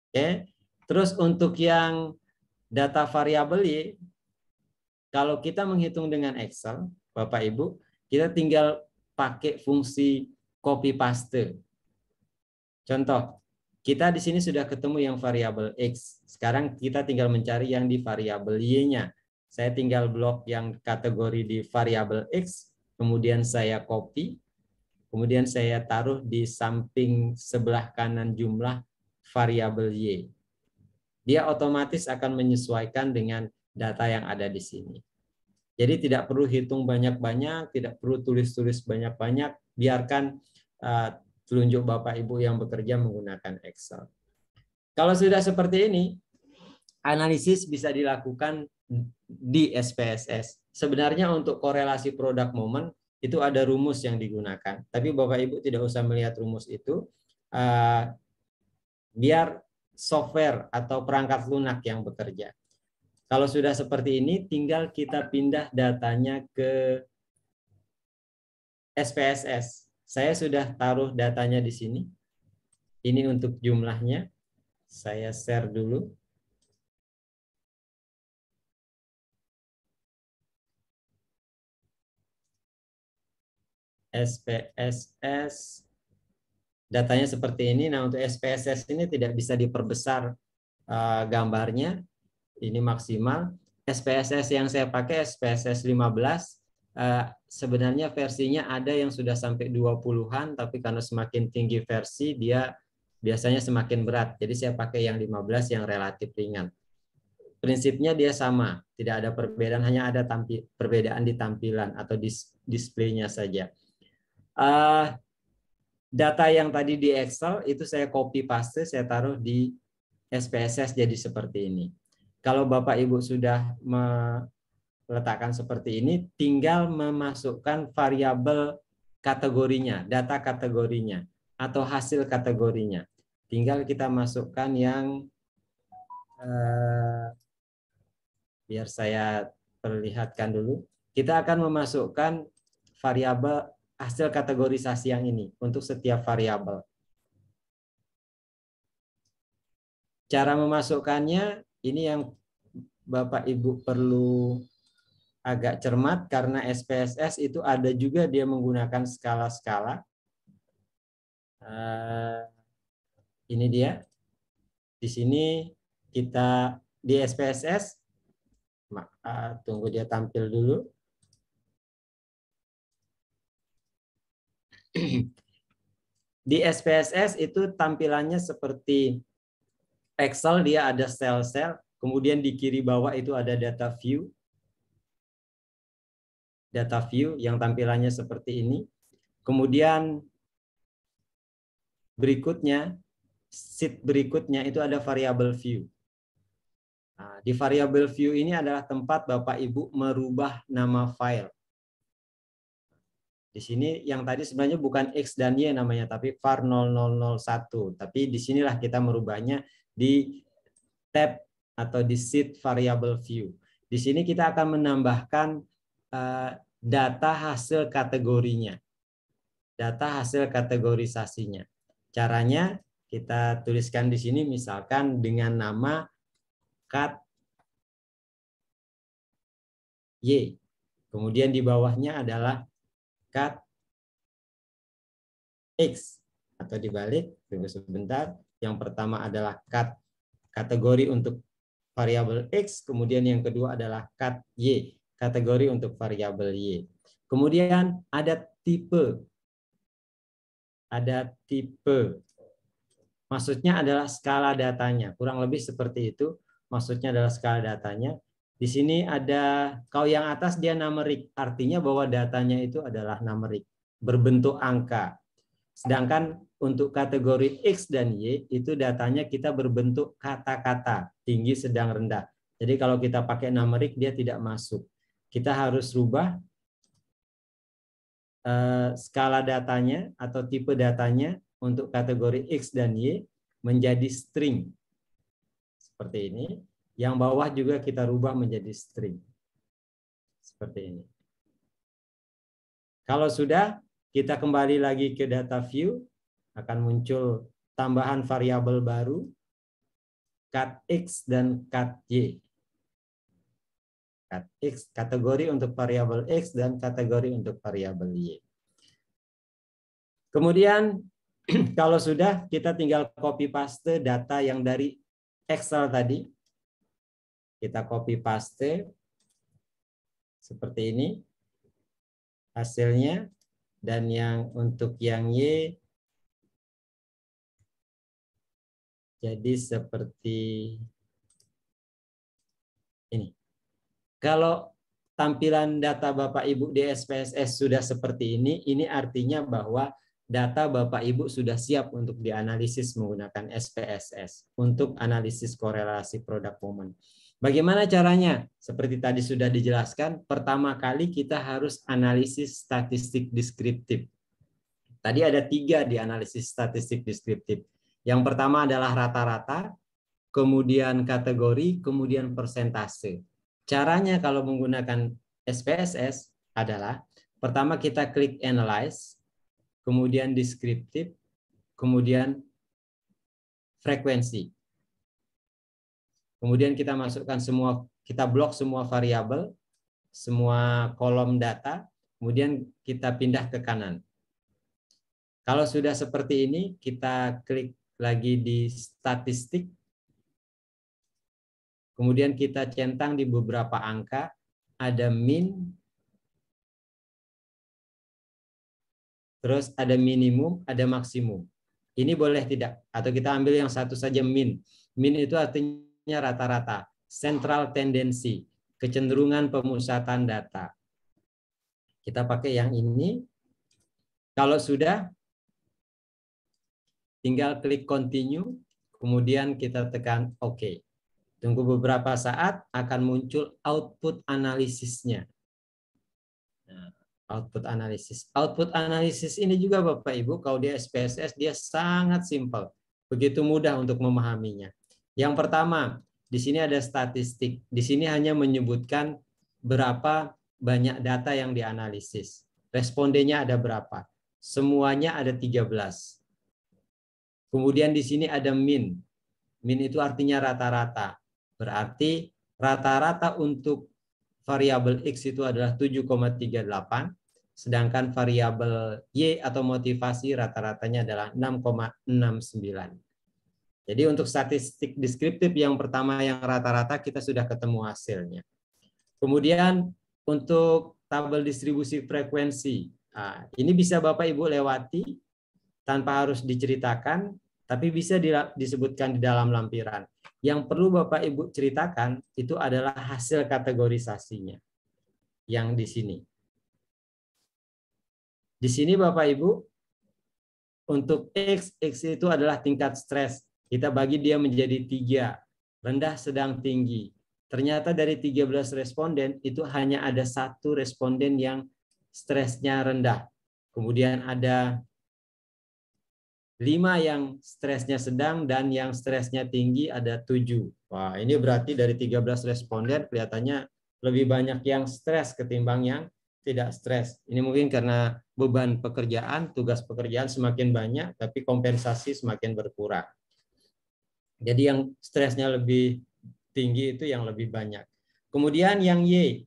Oke. Terus untuk yang data variabel Y, kalau kita menghitung dengan Excel, Bapak Ibu, kita tinggal pakai fungsi copy paste. Contoh, kita di sini sudah ketemu yang variabel X. Sekarang kita tinggal mencari yang di variabel Y-nya. Saya tinggal blok yang kategori di variabel X, kemudian saya copy, kemudian saya taruh di samping sebelah kanan jumlah variabel Y. Dia otomatis akan menyesuaikan dengan data yang ada di sini. Jadi tidak perlu hitung banyak-banyak, tidak perlu tulis-tulis banyak-banyak, biarkan telunjuk Bapak Ibu yang bekerja menggunakan Excel. Kalau sudah seperti ini, analisis bisa dilakukan di SPSS. Sebenarnya untuk korelasi produk momen itu ada rumus yang digunakan, tapi Bapak Ibu tidak usah melihat rumus itu, biar software atau perangkat lunak yang bekerja. Kalau sudah seperti ini, tinggal kita pindah datanya ke SPSS. Saya sudah taruh datanya di sini. Ini untuk jumlahnya. Saya share dulu. SPSS. Datanya seperti ini. Nah, untuk SPSS ini tidak bisa diperbesar gambarnya. Ini maksimal. SPSS yang saya pakai SPSS 15. Sebenarnya versinya ada yang sudah sampai 20-an, tapi karena semakin tinggi versi dia biasanya semakin berat. Jadi saya pakai yang 15 yang relatif ringan. Prinsipnya dia sama, tidak ada perbedaan, hanya ada perbedaan di tampilan atau displaynya saja. Data yang tadi di Excel itu saya copy paste, saya taruh di SPSS jadi seperti ini. Kalau Bapak Ibu sudah meletakkan seperti ini, tinggal memasukkan variabel kategorinya, data kategorinya, atau hasil kategorinya. Tinggal kita masukkan yang, biar saya perlihatkan dulu. Kita akan memasukkan variabel hasil kategorisasi yang ini untuk setiap variabel. Cara memasukkannya, ini yang Bapak Ibu perlu agak cermat karena SPSS itu ada juga dia menggunakan skala-skala. Ini dia. Di sini kita di SPSS Tunggu dia tampil dulu. Di SPSS itu tampilannya seperti Excel, dia ada sel-sel, kemudian di kiri bawah itu ada data view. Data view yang tampilannya seperti ini. Kemudian berikutnya, sheet berikutnya itu ada variable view. Nah, di variable view ini adalah tempat Bapak Ibu merubah nama file. Di sini yang tadi sebenarnya bukan X dan Y namanya, tapi var 0001. Tapi di sinilah kita merubahnya di tab atau di sheet variable view. Di sini kita akan menambahkan data hasil kategorinya. Data hasil kategorisasinya. Caranya kita tuliskan di sini misalkan dengan nama cut Y. Kemudian di bawahnya adalah cut X, atau dibalik, tunggu sebentar. Yang pertama adalah cut kategori untuk variabel X, kemudian yang kedua adalah cut Y, kategori untuk variabel Y. Kemudian ada tipe. Ada tipe. Maksudnya adalah skala datanya. Kurang lebih seperti itu. Maksudnya adalah skala datanya. Di sini ada, kalau yang atas dia numerik, artinya bahwa datanya itu adalah numerik, berbentuk angka. Sedangkan untuk kategori X dan Y itu datanya kita berbentuk kata-kata, tinggi, sedang, rendah. Jadi kalau kita pakai numerik dia tidak masuk. Kita harus rubah skala datanya atau tipe datanya untuk kategori X dan Y menjadi string. Seperti ini. Yang bawah juga kita rubah menjadi string. Seperti ini. Kalau sudah, kita kembali lagi ke data view, akan muncul tambahan variabel baru, cut X dan cut Y. Cut X, kategori untuk variabel X dan kategori untuk variabel Y. Kemudian, kalau sudah, kita tinggal copy paste data yang dari Excel tadi. Kita copy paste seperti ini hasilnya, dan yang untuk yang Y jadi seperti ini. Kalau tampilan data Bapak Ibu di SPSS sudah seperti ini artinya bahwa data Bapak Ibu sudah siap untuk dianalisis menggunakan SPSS untuk analisis korelasi produk momen. Bagaimana caranya? Seperti tadi sudah dijelaskan, pertama kali kita harus analisis statistik deskriptif. Tadi ada 3 di analisis statistik deskriptif. Yang pertama adalah rata-rata, kemudian kategori, kemudian persentase. Caranya kalau menggunakan SPSS adalah pertama kita klik analyze, kemudian deskriptif, kemudian frekuensi. Kemudian kita masukkan semua, kita blok semua variabel, semua kolom data, kemudian kita pindah ke kanan. Kalau sudah seperti ini, kita klik lagi di statistik, kemudian kita centang di beberapa angka, ada min, terus ada minimum, ada maksimum. Ini boleh tidak? Atau kita ambil yang satu saja, min. Min itu artinya rata-rata, central tendency, kecenderungan pemusatan data. Kita pakai yang ini. Kalau sudah, tinggal klik continue, kemudian kita tekan OK. Tunggu beberapa saat, akan muncul output analisisnya. Nah, output analisis. Output analisis ini juga Bapak Ibu, kalau dia SPSS, dia sangat simpel. Begitu mudah untuk memahaminya. Yang pertama, di sini ada statistik. Di sini hanya menyebutkan berapa banyak data yang dianalisis. Respondennya ada berapa? Semuanya ada 13. Kemudian di sini ada min. Min itu artinya rata-rata. Berarti rata-rata untuk variabel X itu adalah 7,38. Sedangkan variabel Y atau motivasi rata-ratanya adalah 6,69. Jadi untuk statistik deskriptif yang pertama yang rata-rata kita sudah ketemu hasilnya. Kemudian untuk tabel distribusi frekuensi, nah, ini bisa Bapak Ibu lewati tanpa harus diceritakan, tapi bisa disebutkan di dalam lampiran. Yang perlu Bapak Ibu ceritakan itu adalah hasil kategorisasinya yang di sini. Di sini Bapak Ibu, untuk X itu adalah tingkat stres. Kita bagi dia menjadi 3, rendah, sedang, tinggi. Ternyata dari 13 responden itu hanya ada 1 responden yang stresnya rendah. Kemudian ada 5 yang stresnya sedang dan yang stresnya tinggi ada 7. Wah, ini berarti dari 13 responden kelihatannya lebih banyak yang stres ketimbang yang tidak stres. Ini mungkin karena beban pekerjaan, tugas pekerjaan semakin banyak, tapi kompensasi semakin berkurang. Jadi yang stresnya lebih tinggi itu yang lebih banyak. Kemudian yang Y.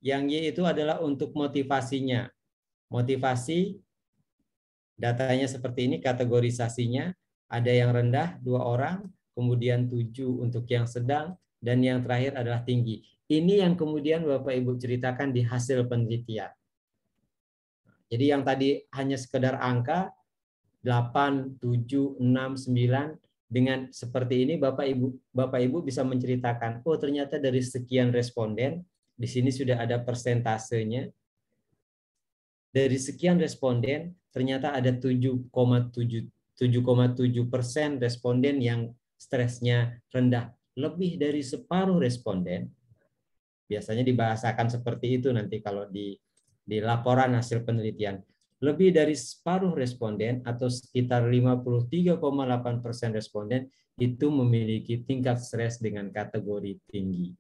Yang Y itu adalah untuk motivasinya. Motivasi, datanya seperti ini, kategorisasinya. Ada yang rendah, 2 orang, kemudian 7 untuk yang sedang, dan yang terakhir adalah tinggi. Ini yang kemudian Bapak Ibu ceritakan di hasil penelitian. Jadi yang tadi hanya sekedar angka, 8, 7, 6, 9, dengan seperti ini Bapak Ibu bisa menceritakan, oh ternyata dari sekian responden, di sini sudah ada persentasenya. Dari sekian responden, ternyata ada 7,7% responden yang stresnya rendah. Lebih dari separuh responden, biasanya dibahasakan seperti itu nanti kalau di laporan hasil penelitian. Lebih dari separuh responden atau sekitar 53,8% responden itu memiliki tingkat stres dengan kategori tinggi.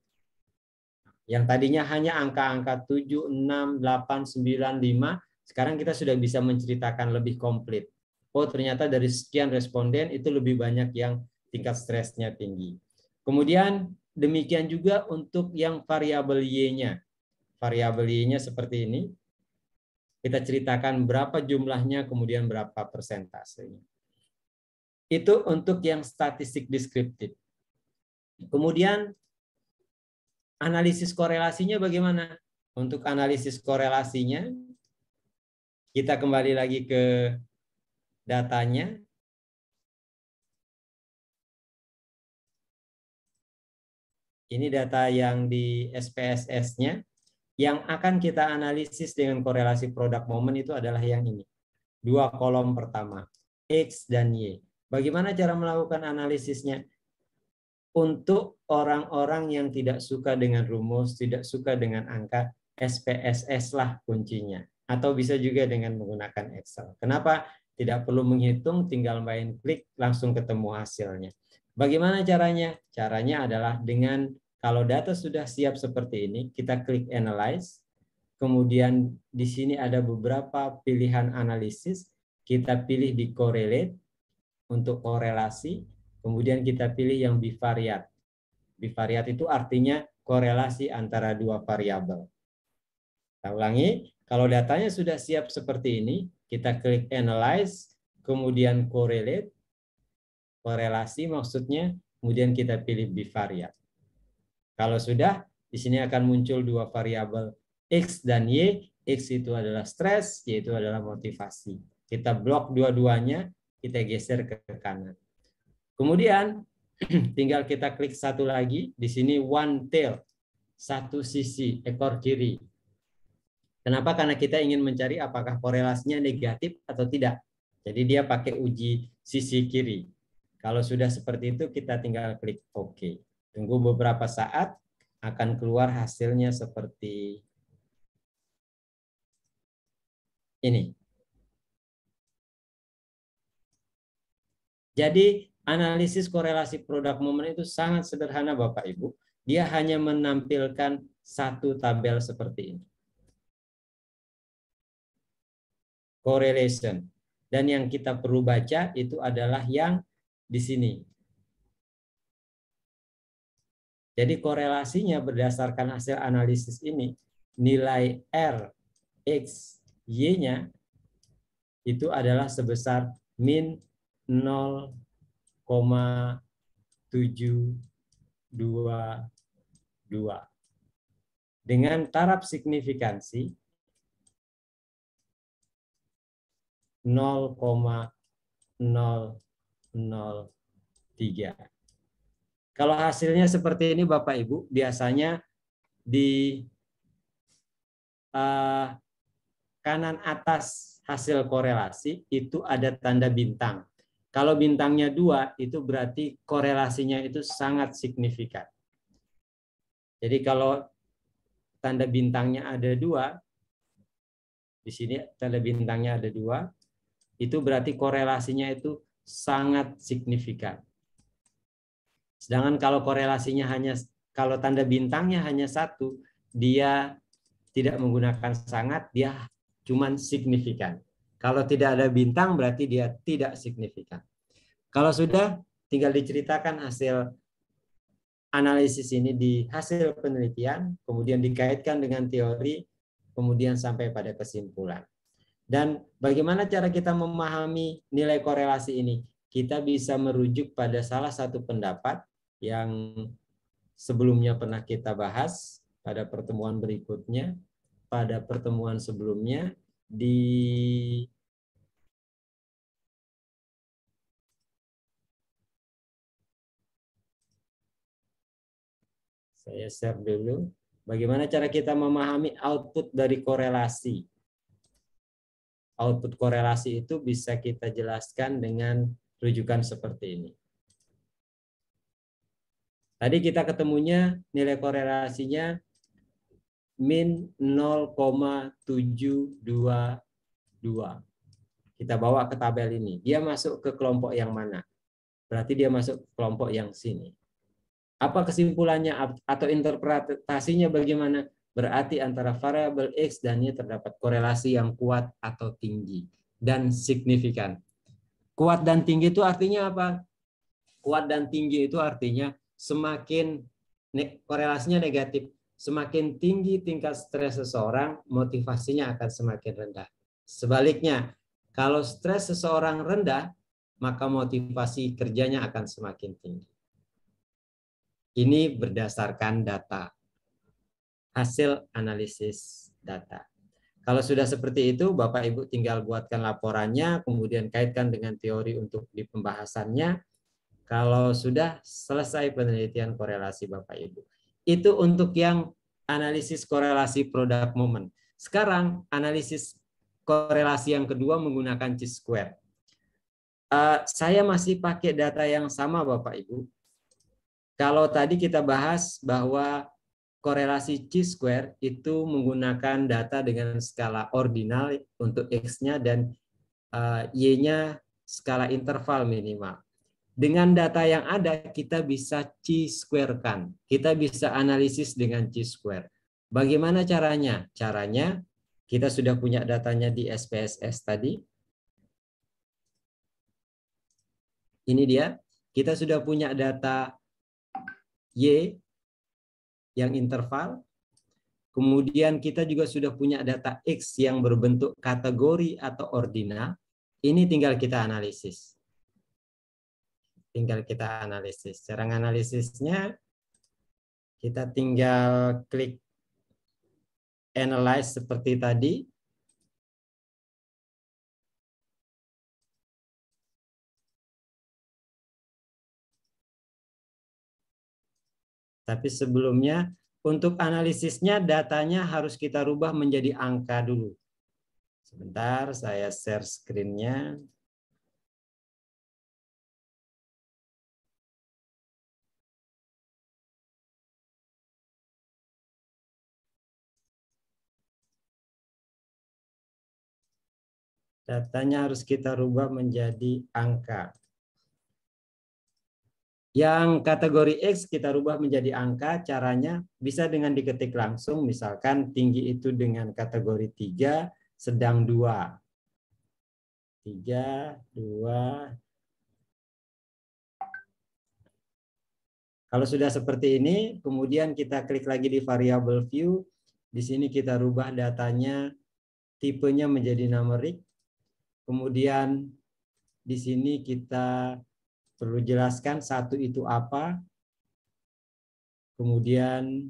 Yang tadinya hanya angka-angka 7, 6, 8, 9, 5, sekarang kita sudah bisa menceritakan lebih komplit. Oh, ternyata dari sekian responden itu lebih banyak yang tingkat stresnya tinggi. Kemudian demikian juga untuk yang variabel Y-nya. Variabel Y-nya seperti ini. Kita ceritakan berapa jumlahnya, kemudian berapa persentasenya. Itu untuk yang statistik deskriptif. Kemudian analisis korelasinya bagaimana? Untuk analisis korelasinya, kita kembali lagi ke datanya. Ini data yang di SPSS-nya. Yang akan kita analisis dengan korelasi produk momen itu adalah yang ini. 2 kolom pertama, X dan Y. Bagaimana cara melakukan analisisnya? Untuk orang-orang yang tidak suka dengan rumus, tidak suka dengan angka, SPSS lah kuncinya. Atau bisa juga dengan menggunakan Excel. Kenapa? Tidak perlu menghitung, tinggal main klik, langsung ketemu hasilnya. Bagaimana caranya? Caranya adalah dengan, kalau data sudah siap seperti ini, kita klik Analyze. Kemudian di sini ada beberapa pilihan analisis. Kita pilih di Correlate untuk korelasi. Kemudian kita pilih yang bivariat. Bivariat itu artinya korelasi antara 2 variabel. Kita ulangi, kalau datanya sudah siap seperti ini, kita klik Analyze, kemudian Correlate, korelasi maksudnya, kemudian kita pilih bivariat. Kalau sudah, di sini akan muncul 2 variabel X dan Y. X itu adalah stres, Y itu adalah motivasi. Kita blok dua-duanya, kita geser ke kanan. Kemudian tinggal kita klik satu lagi, di sini one tail, satu sisi, ekor kiri. Kenapa? Karena kita ingin mencari apakah korelasinya negatif atau tidak. Jadi dia pakai uji sisi kiri. Kalau sudah seperti itu, kita tinggal klik OK. Tunggu beberapa saat, akan keluar hasilnya seperti ini. Jadi analisis korelasi produk momen itu sangat sederhana Bapak Ibu. Dia hanya menampilkan satu tabel seperti ini. Correlation. Dan yang kita perlu baca itu adalah yang di sini. Jadi korelasinya berdasarkan hasil analisis ini, nilai R, X, Y-nya itu adalah sebesar min 0,722. dengan taraf signifikansi 0,003. Kalau hasilnya seperti ini Bapak Ibu, biasanya di kanan atas hasil korelasi itu ada tanda bintang. Kalau bintangnya 2, itu berarti korelasinya itu sangat signifikan. Jadi kalau tanda bintangnya ada 2, di sini tanda bintangnya ada 2, itu berarti korelasinya itu sangat signifikan. Sedangkan kalau korelasinya kalau tanda bintangnya hanya 1, dia tidak menggunakan sangat, dia cuman signifikan. Kalau tidak ada bintang berarti dia tidak signifikan. Kalau sudah, tinggal diceritakan hasil analisis ini di hasil penelitian, kemudian dikaitkan dengan teori, kemudian sampai pada kesimpulan. Dan bagaimana cara kita memahami nilai korelasi ini? Kita bisa merujuk pada salah satu pendapat yang sebelumnya pernah kita bahas pada pertemuan berikutnya, pada pertemuan sebelumnya di saya share dulu. Bagaimana cara kita memahami output dari korelasi? Output korelasi itu bisa kita jelaskan dengan rujukan seperti ini. Tadi kita ketemunya nilai korelasinya min 0,722. Kita bawa ke tabel ini. Dia masuk ke kelompok yang mana? Berarti dia masuk ke kelompok yang sini. Apa kesimpulannya atau interpretasinya bagaimana? Berarti antara variabel X dan Y terdapat korelasi yang kuat atau tinggi dan signifikan. Kuat dan tinggi itu artinya apa? Kuat dan tinggi itu artinya semakin korelasinya negatif, semakin tinggi tingkat stres seseorang, motivasinya akan semakin rendah. Sebaliknya, kalau stres seseorang rendah, maka motivasi kerjanya akan semakin tinggi. Ini berdasarkan data, hasil analisis data. Kalau sudah seperti itu, Bapak Ibu tinggal buatkan laporannya, kemudian kaitkan dengan teori untuk di pembahasannya. Kalau sudah selesai penelitian korelasi Bapak Ibu. Itu untuk yang analisis korelasi product moment. Sekarang analisis korelasi yang kedua menggunakan chi-square. Saya masih pakai data yang sama Bapak Ibu. Kalau tadi kita bahas bahwa korelasi chi-square itu menggunakan data dengan skala ordinal untuk X-nya dan Y-nya skala interval minimal. Dengan data yang ada, kita bisa chi-square-kan. Kita bisa analisis dengan chi-square. Bagaimana caranya? Caranya, kita sudah punya datanya di SPSS tadi. Ini dia. Kita sudah punya data Y yang interval. Kemudian kita juga sudah punya data X yang berbentuk kategori atau ordinal. Ini tinggal kita analisis. Cara analisisnya kita tinggal klik analyze seperti tadi. Tapi sebelumnya untuk analisisnya datanya harus kita rubah menjadi angka dulu. Sebentar, saya share screen-nya. Datanya harus kita rubah menjadi angka. Yang kategori X kita rubah menjadi angka, caranya bisa dengan diketik langsung, misalkan tinggi itu dengan kategori 3, sedang 2. 3, 2. Kalau sudah seperti ini, kemudian kita klik lagi di variable view. Di sini kita rubah datanya, tipenya menjadi numerik. Kemudian di sini kita perlu jelaskan satu itu apa. Kemudian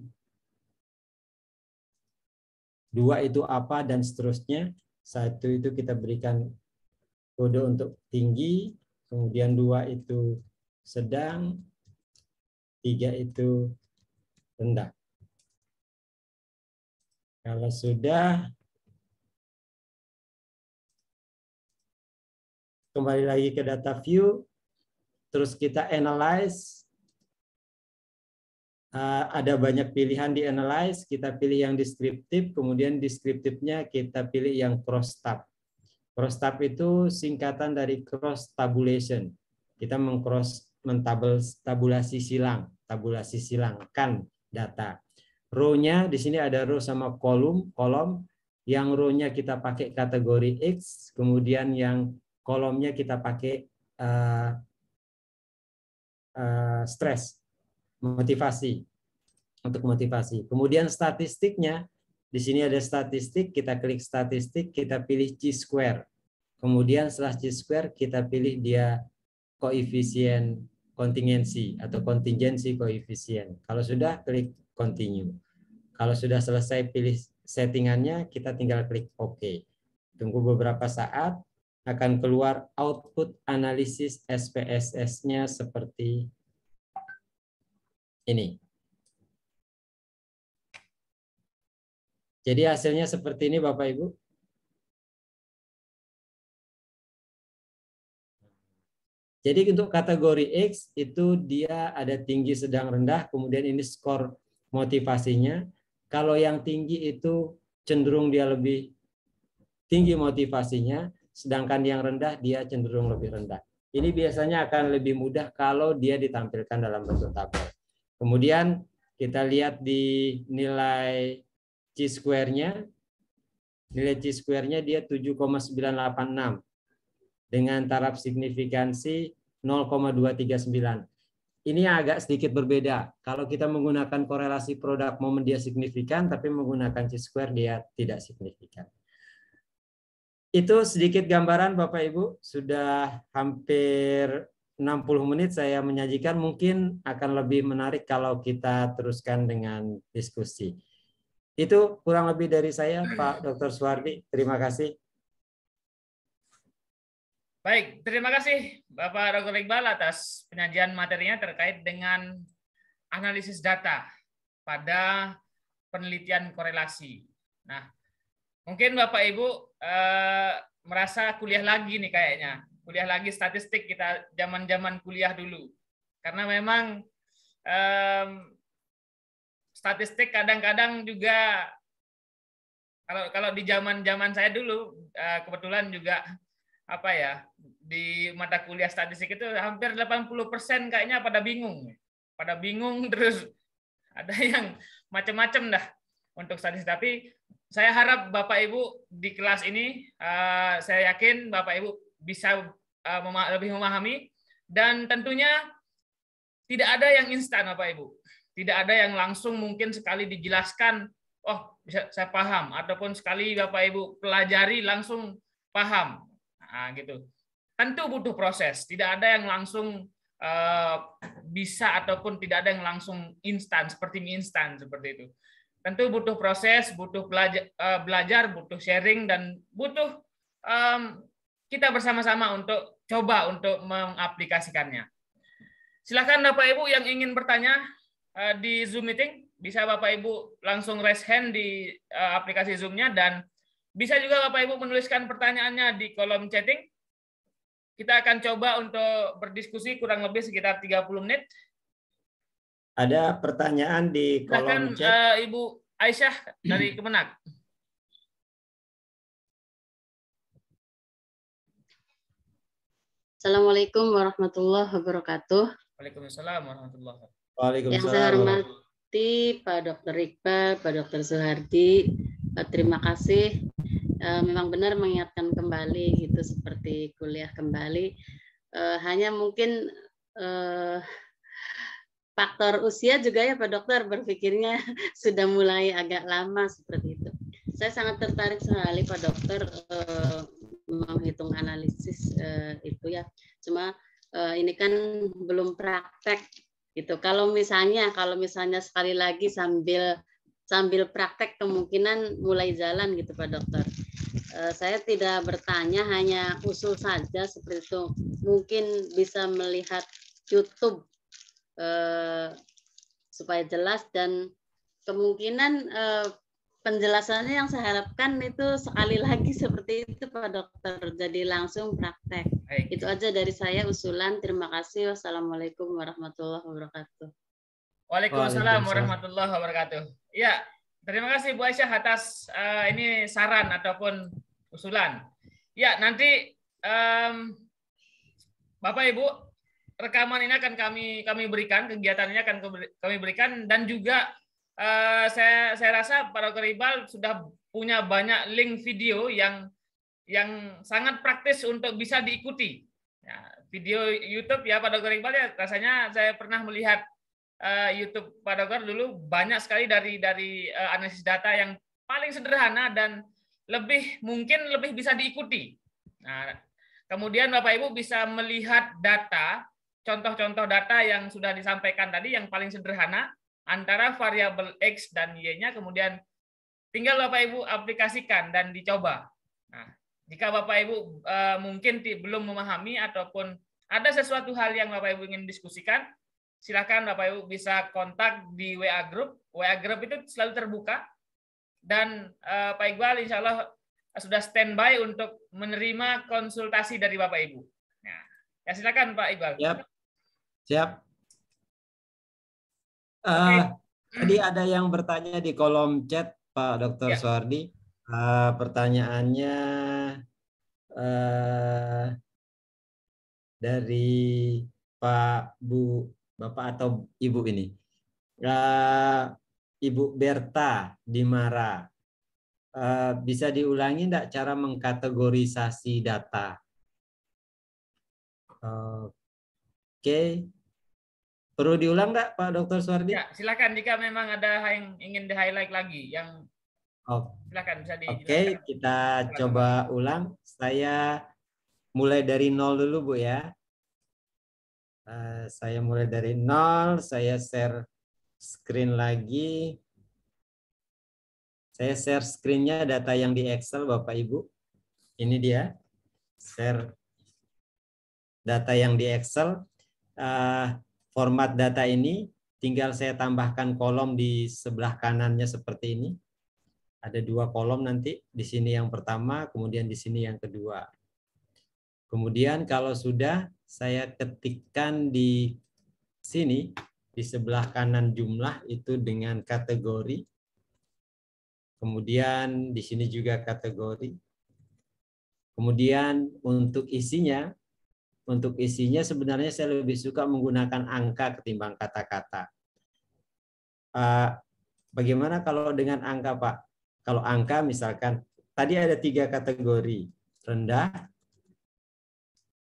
2 itu apa, dan seterusnya. 1 itu kita berikan kode untuk tinggi, kemudian 2 itu sedang, 3 itu rendah. Kalau sudah, kembali lagi ke data view, terus kita analyze. Ada banyak pilihan di analyze, kita pilih yang deskriptif, kemudian deskriptifnya kita pilih yang cross tab. Cross tab itu singkatan dari cross tabulation. Kita tabulasi silangkan data. Row-nya di sini ada row sama kolom. Yang row-nya kita pakai kategori X, kemudian yang kolomnya kita pakai stress. Motivasi, untuk motivasi. Kemudian statistiknya, di sini ada statistik, kita klik statistik, kita pilih chi-square. Kemudian setelah chi-square kita pilih dia koefisien kontingensi atau contingency koefisien. Kalau sudah, klik continue. Kalau sudah selesai pilih settingannya, kita tinggal klik OK. Tunggu beberapa saat, akan keluar output analisis SPSS-nya seperti ini. Jadi hasilnya seperti ini Bapak Ibu. Jadi untuk kategori X itu dia ada tinggi, sedang, rendah, kemudian ini skor motivasinya. Kalau yang tinggi itu cenderung dia lebih tinggi motivasinya, sedangkan yang rendah dia cenderung lebih rendah. Ini biasanya akan lebih mudah kalau dia ditampilkan dalam bentuk tabel. Kemudian kita lihat di nilai chi-square-nya. Nilai chi-square-nya dia 7,986 dengan taraf signifikansi 0,239. Ini agak sedikit berbeda. Kalau kita menggunakan korelasi produk momen dia signifikan, tapi menggunakan chi-square dia tidak signifikan. Itu sedikit gambaran Bapak Ibu. Sudah hampir 60 menit saya menyajikan, mungkin akan lebih menarik kalau kita teruskan dengan diskusi. Itu kurang lebih dari saya, Pak Dr. Suwardi. Terima kasih. Baik, terima kasih Bapak Dr. Iqbal atas penyajian materinya terkait dengan analisis data pada penelitian korelasi. Nah, mungkin Bapak Ibu merasa kuliah lagi nih kayaknya. Kuliah lagi statistik kita zaman-zaman kuliah dulu. Karena memang statistik kadang-kadang juga kalau di zaman saya dulu kebetulan juga apa ya, di mata kuliah statistik itu hampir 80% kayaknya pada bingung. Pada bingung terus ada yang macam-macam dah untuk statistik. Tapi saya harap Bapak Ibu di kelas ini saya yakin Bapak Ibu bisa lebih memahami, dan tentunya tidak ada yang instan Bapak Ibu. Tidak ada yang langsung mungkin sekali dijelaskan, oh bisa saya paham, ataupun sekali Bapak Ibu pelajari langsung paham. Nah, gitu. Tentu butuh proses. Tidak ada yang langsung bisa ataupun tidak ada yang langsung instan seperti mie instan seperti itu. Tentu butuh proses, butuh belajar, butuh sharing, dan butuh kita bersama-sama untuk coba untuk mengaplikasikannya. Silakan Bapak Ibu yang ingin bertanya di Zoom meeting, bisa Bapak Ibu langsung raise hand di aplikasi Zoom-nya, dan bisa juga Bapak Ibu menuliskan pertanyaannya di kolom chatting. Kita akan coba untuk berdiskusi kurang lebih sekitar 30 menit. Ada pertanyaan di kolom chat. Ibu Aisyah dari Kemenak. Assalamualaikum warahmatullahi wabarakatuh. Waalaikumsalam warahmatullahi wabarakatuh. Waalaikumsalam. Yang saya hormati Pak Dr. Iqbal, Pak Dr. Suhardi, terima kasih. Memang benar mengingatkan kembali gitu, seperti kuliah kembali. Hanya mungkin faktor usia juga ya Pak Dokter, berpikirnya sudah mulai agak lama seperti itu. Saya sangat tertarik sekali Pak Dokter menghitung analisis itu ya. Cuma ini kan belum praktek gitu. Kalau misalnya sekali lagi sambil sambil praktek kemungkinan mulai jalan gitu Pak Dokter. Saya tidak bertanya, hanya usul saja seperti itu. Mungkin bisa melihat YouTube supaya jelas, dan kemungkinan penjelasannya yang saya harapkan itu sekali lagi seperti itu Pak Dokter. Jadi langsung praktek. Baik. Itu aja dari saya usulan. Terima kasih. Wassalamualaikum warahmatullahi wabarakatuh. Waalaikumsalam warahmatullahi wabarakatuh. Ya, terima kasih Bu Aisyah atas ini saran ataupun usulan. Ya, nanti Bapak Ibu, rekaman ini akan kami berikan, kegiatannya akan kami berikan, dan juga saya rasa Pak Dr. Iqbal sudah punya banyak link video yang sangat praktis untuk bisa diikuti. Ya, video YouTube ya Pak Dr. Iqbal, ya rasanya saya pernah melihat YouTube Pak Dokter dulu banyak sekali dari analisis data yang paling sederhana dan mungkin lebih bisa diikuti. Nah, kemudian Bapak Ibu bisa melihat data, contoh-contoh data yang sudah disampaikan tadi yang paling sederhana antara variabel X dan Y-nya, kemudian tinggal Bapak Ibu aplikasikan dan dicoba. Nah, jika Bapak Ibu mungkin belum memahami ataupun ada sesuatu hal yang Bapak Ibu ingin diskusikan, silakan Bapak Ibu bisa kontak di WA Group. WA Group itu selalu terbuka. Dan Pak Iqbal insya Allah sudah standby untuk menerima konsultasi dari Bapak Ibu. Nah, ya silakan Pak Iqbal. Siap. Tadi ada yang bertanya di kolom chat Pak Dr. Suhardi. Pertanyaannya dari Pak Bapak atau Ibu ini. Ibu Berta Dimara. Bisa diulangi enggak cara mengkategorisasi data? Oke. Perlu diulang enggak Pak Dr. Suhardi? Ya, silakan jika memang ada yang ingin di-highlight lagi yang silakan bisa dijelaskan. Oke, kita coba ulang. Saya mulai dari 0 dulu Bu ya. Saya mulai dari 0, saya share screen lagi. Saya share screen-nya data yang di Excel Bapak Ibu. Ini dia. Share data yang di Excel. Format data ini tinggal saya tambahkan kolom di sebelah kanannya seperti ini. Ada 2 kolom nanti. Di sini yang pertama, kemudian di sini yang kedua. Kemudian kalau sudah, saya ketikkan di sini, di sebelah kanan jumlah itu dengan kategori. Kemudian di sini juga kategori. Kemudian untuk isinya sebenarnya saya lebih suka menggunakan angka ketimbang kata-kata. Bagaimana kalau dengan angka Pak? Kalau angka misalkan, tadi ada 3 kategori, rendah,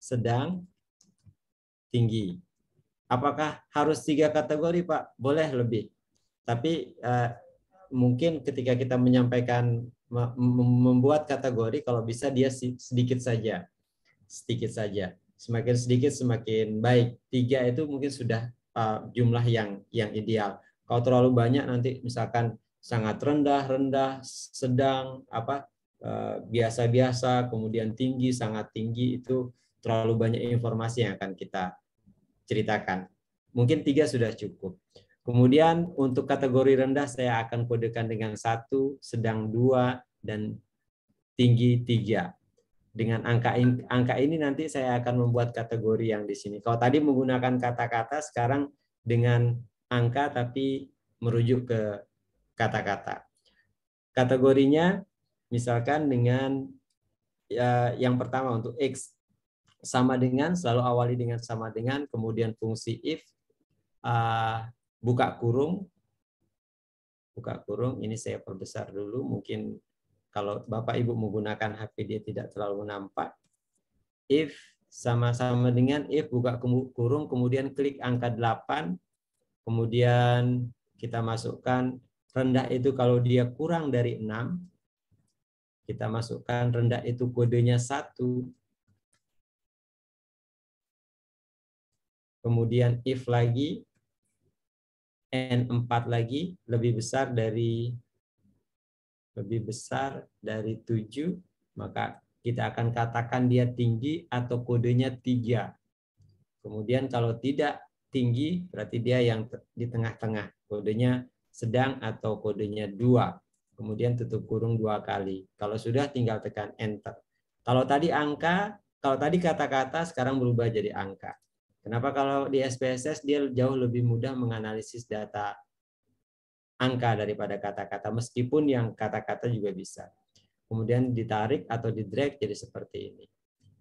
sedang, tinggi. Apakah harus 3 kategori Pak? Boleh lebih. Tapi mungkin ketika kita menyampaikan, membuat kategori, kalau bisa dia sedikit saja. Sedikit saja. Semakin sedikit semakin baik. 3 itu mungkin sudah jumlah yang ideal. Kalau terlalu banyak nanti misalkan sangat rendah, sedang, biasa-biasa, kemudian tinggi, sangat tinggi, itu terlalu banyak informasi yang akan kita ceritakan. Mungkin 3 sudah cukup. Kemudian untuk kategori rendah saya akan kodekan dengan 1, sedang 2, dan tinggi 3. Dengan angka ini nanti saya akan membuat kategori yang di sini. Kalau tadi menggunakan kata-kata, sekarang dengan angka tapi merujuk ke kata-kata. Kategorinya misalkan dengan yang pertama untuk X sama dengan, selalu awali dengan sama dengan, kemudian fungsi if, buka kurung, ini saya perbesar dulu, mungkin kalau Bapak Ibu menggunakan HP dia tidak terlalu nampak. If sama-sama dengan if, buka kurung, kemudian klik angka 8, kemudian kita masukkan rendah itu kalau dia kurang dari 6, kita masukkan rendah itu kodenya 1, kemudian if lagi, N4 lagi lebih besar dari 7, maka kita akan katakan dia tinggi atau kodenya 3. Kemudian kalau tidak tinggi, berarti dia yang di tengah-tengah, kodenya sedang atau kodenya 2. Kemudian tutup kurung 2 kali. Kalau sudah tinggal tekan enter. Kalau tadi kata-kata, sekarang berubah jadi angka. Kenapa kalau di SPSS dia jauh lebih mudah menganalisis data angka daripada kata-kata, meskipun yang kata-kata juga bisa. Kemudian ditarik atau di drag jadi seperti ini.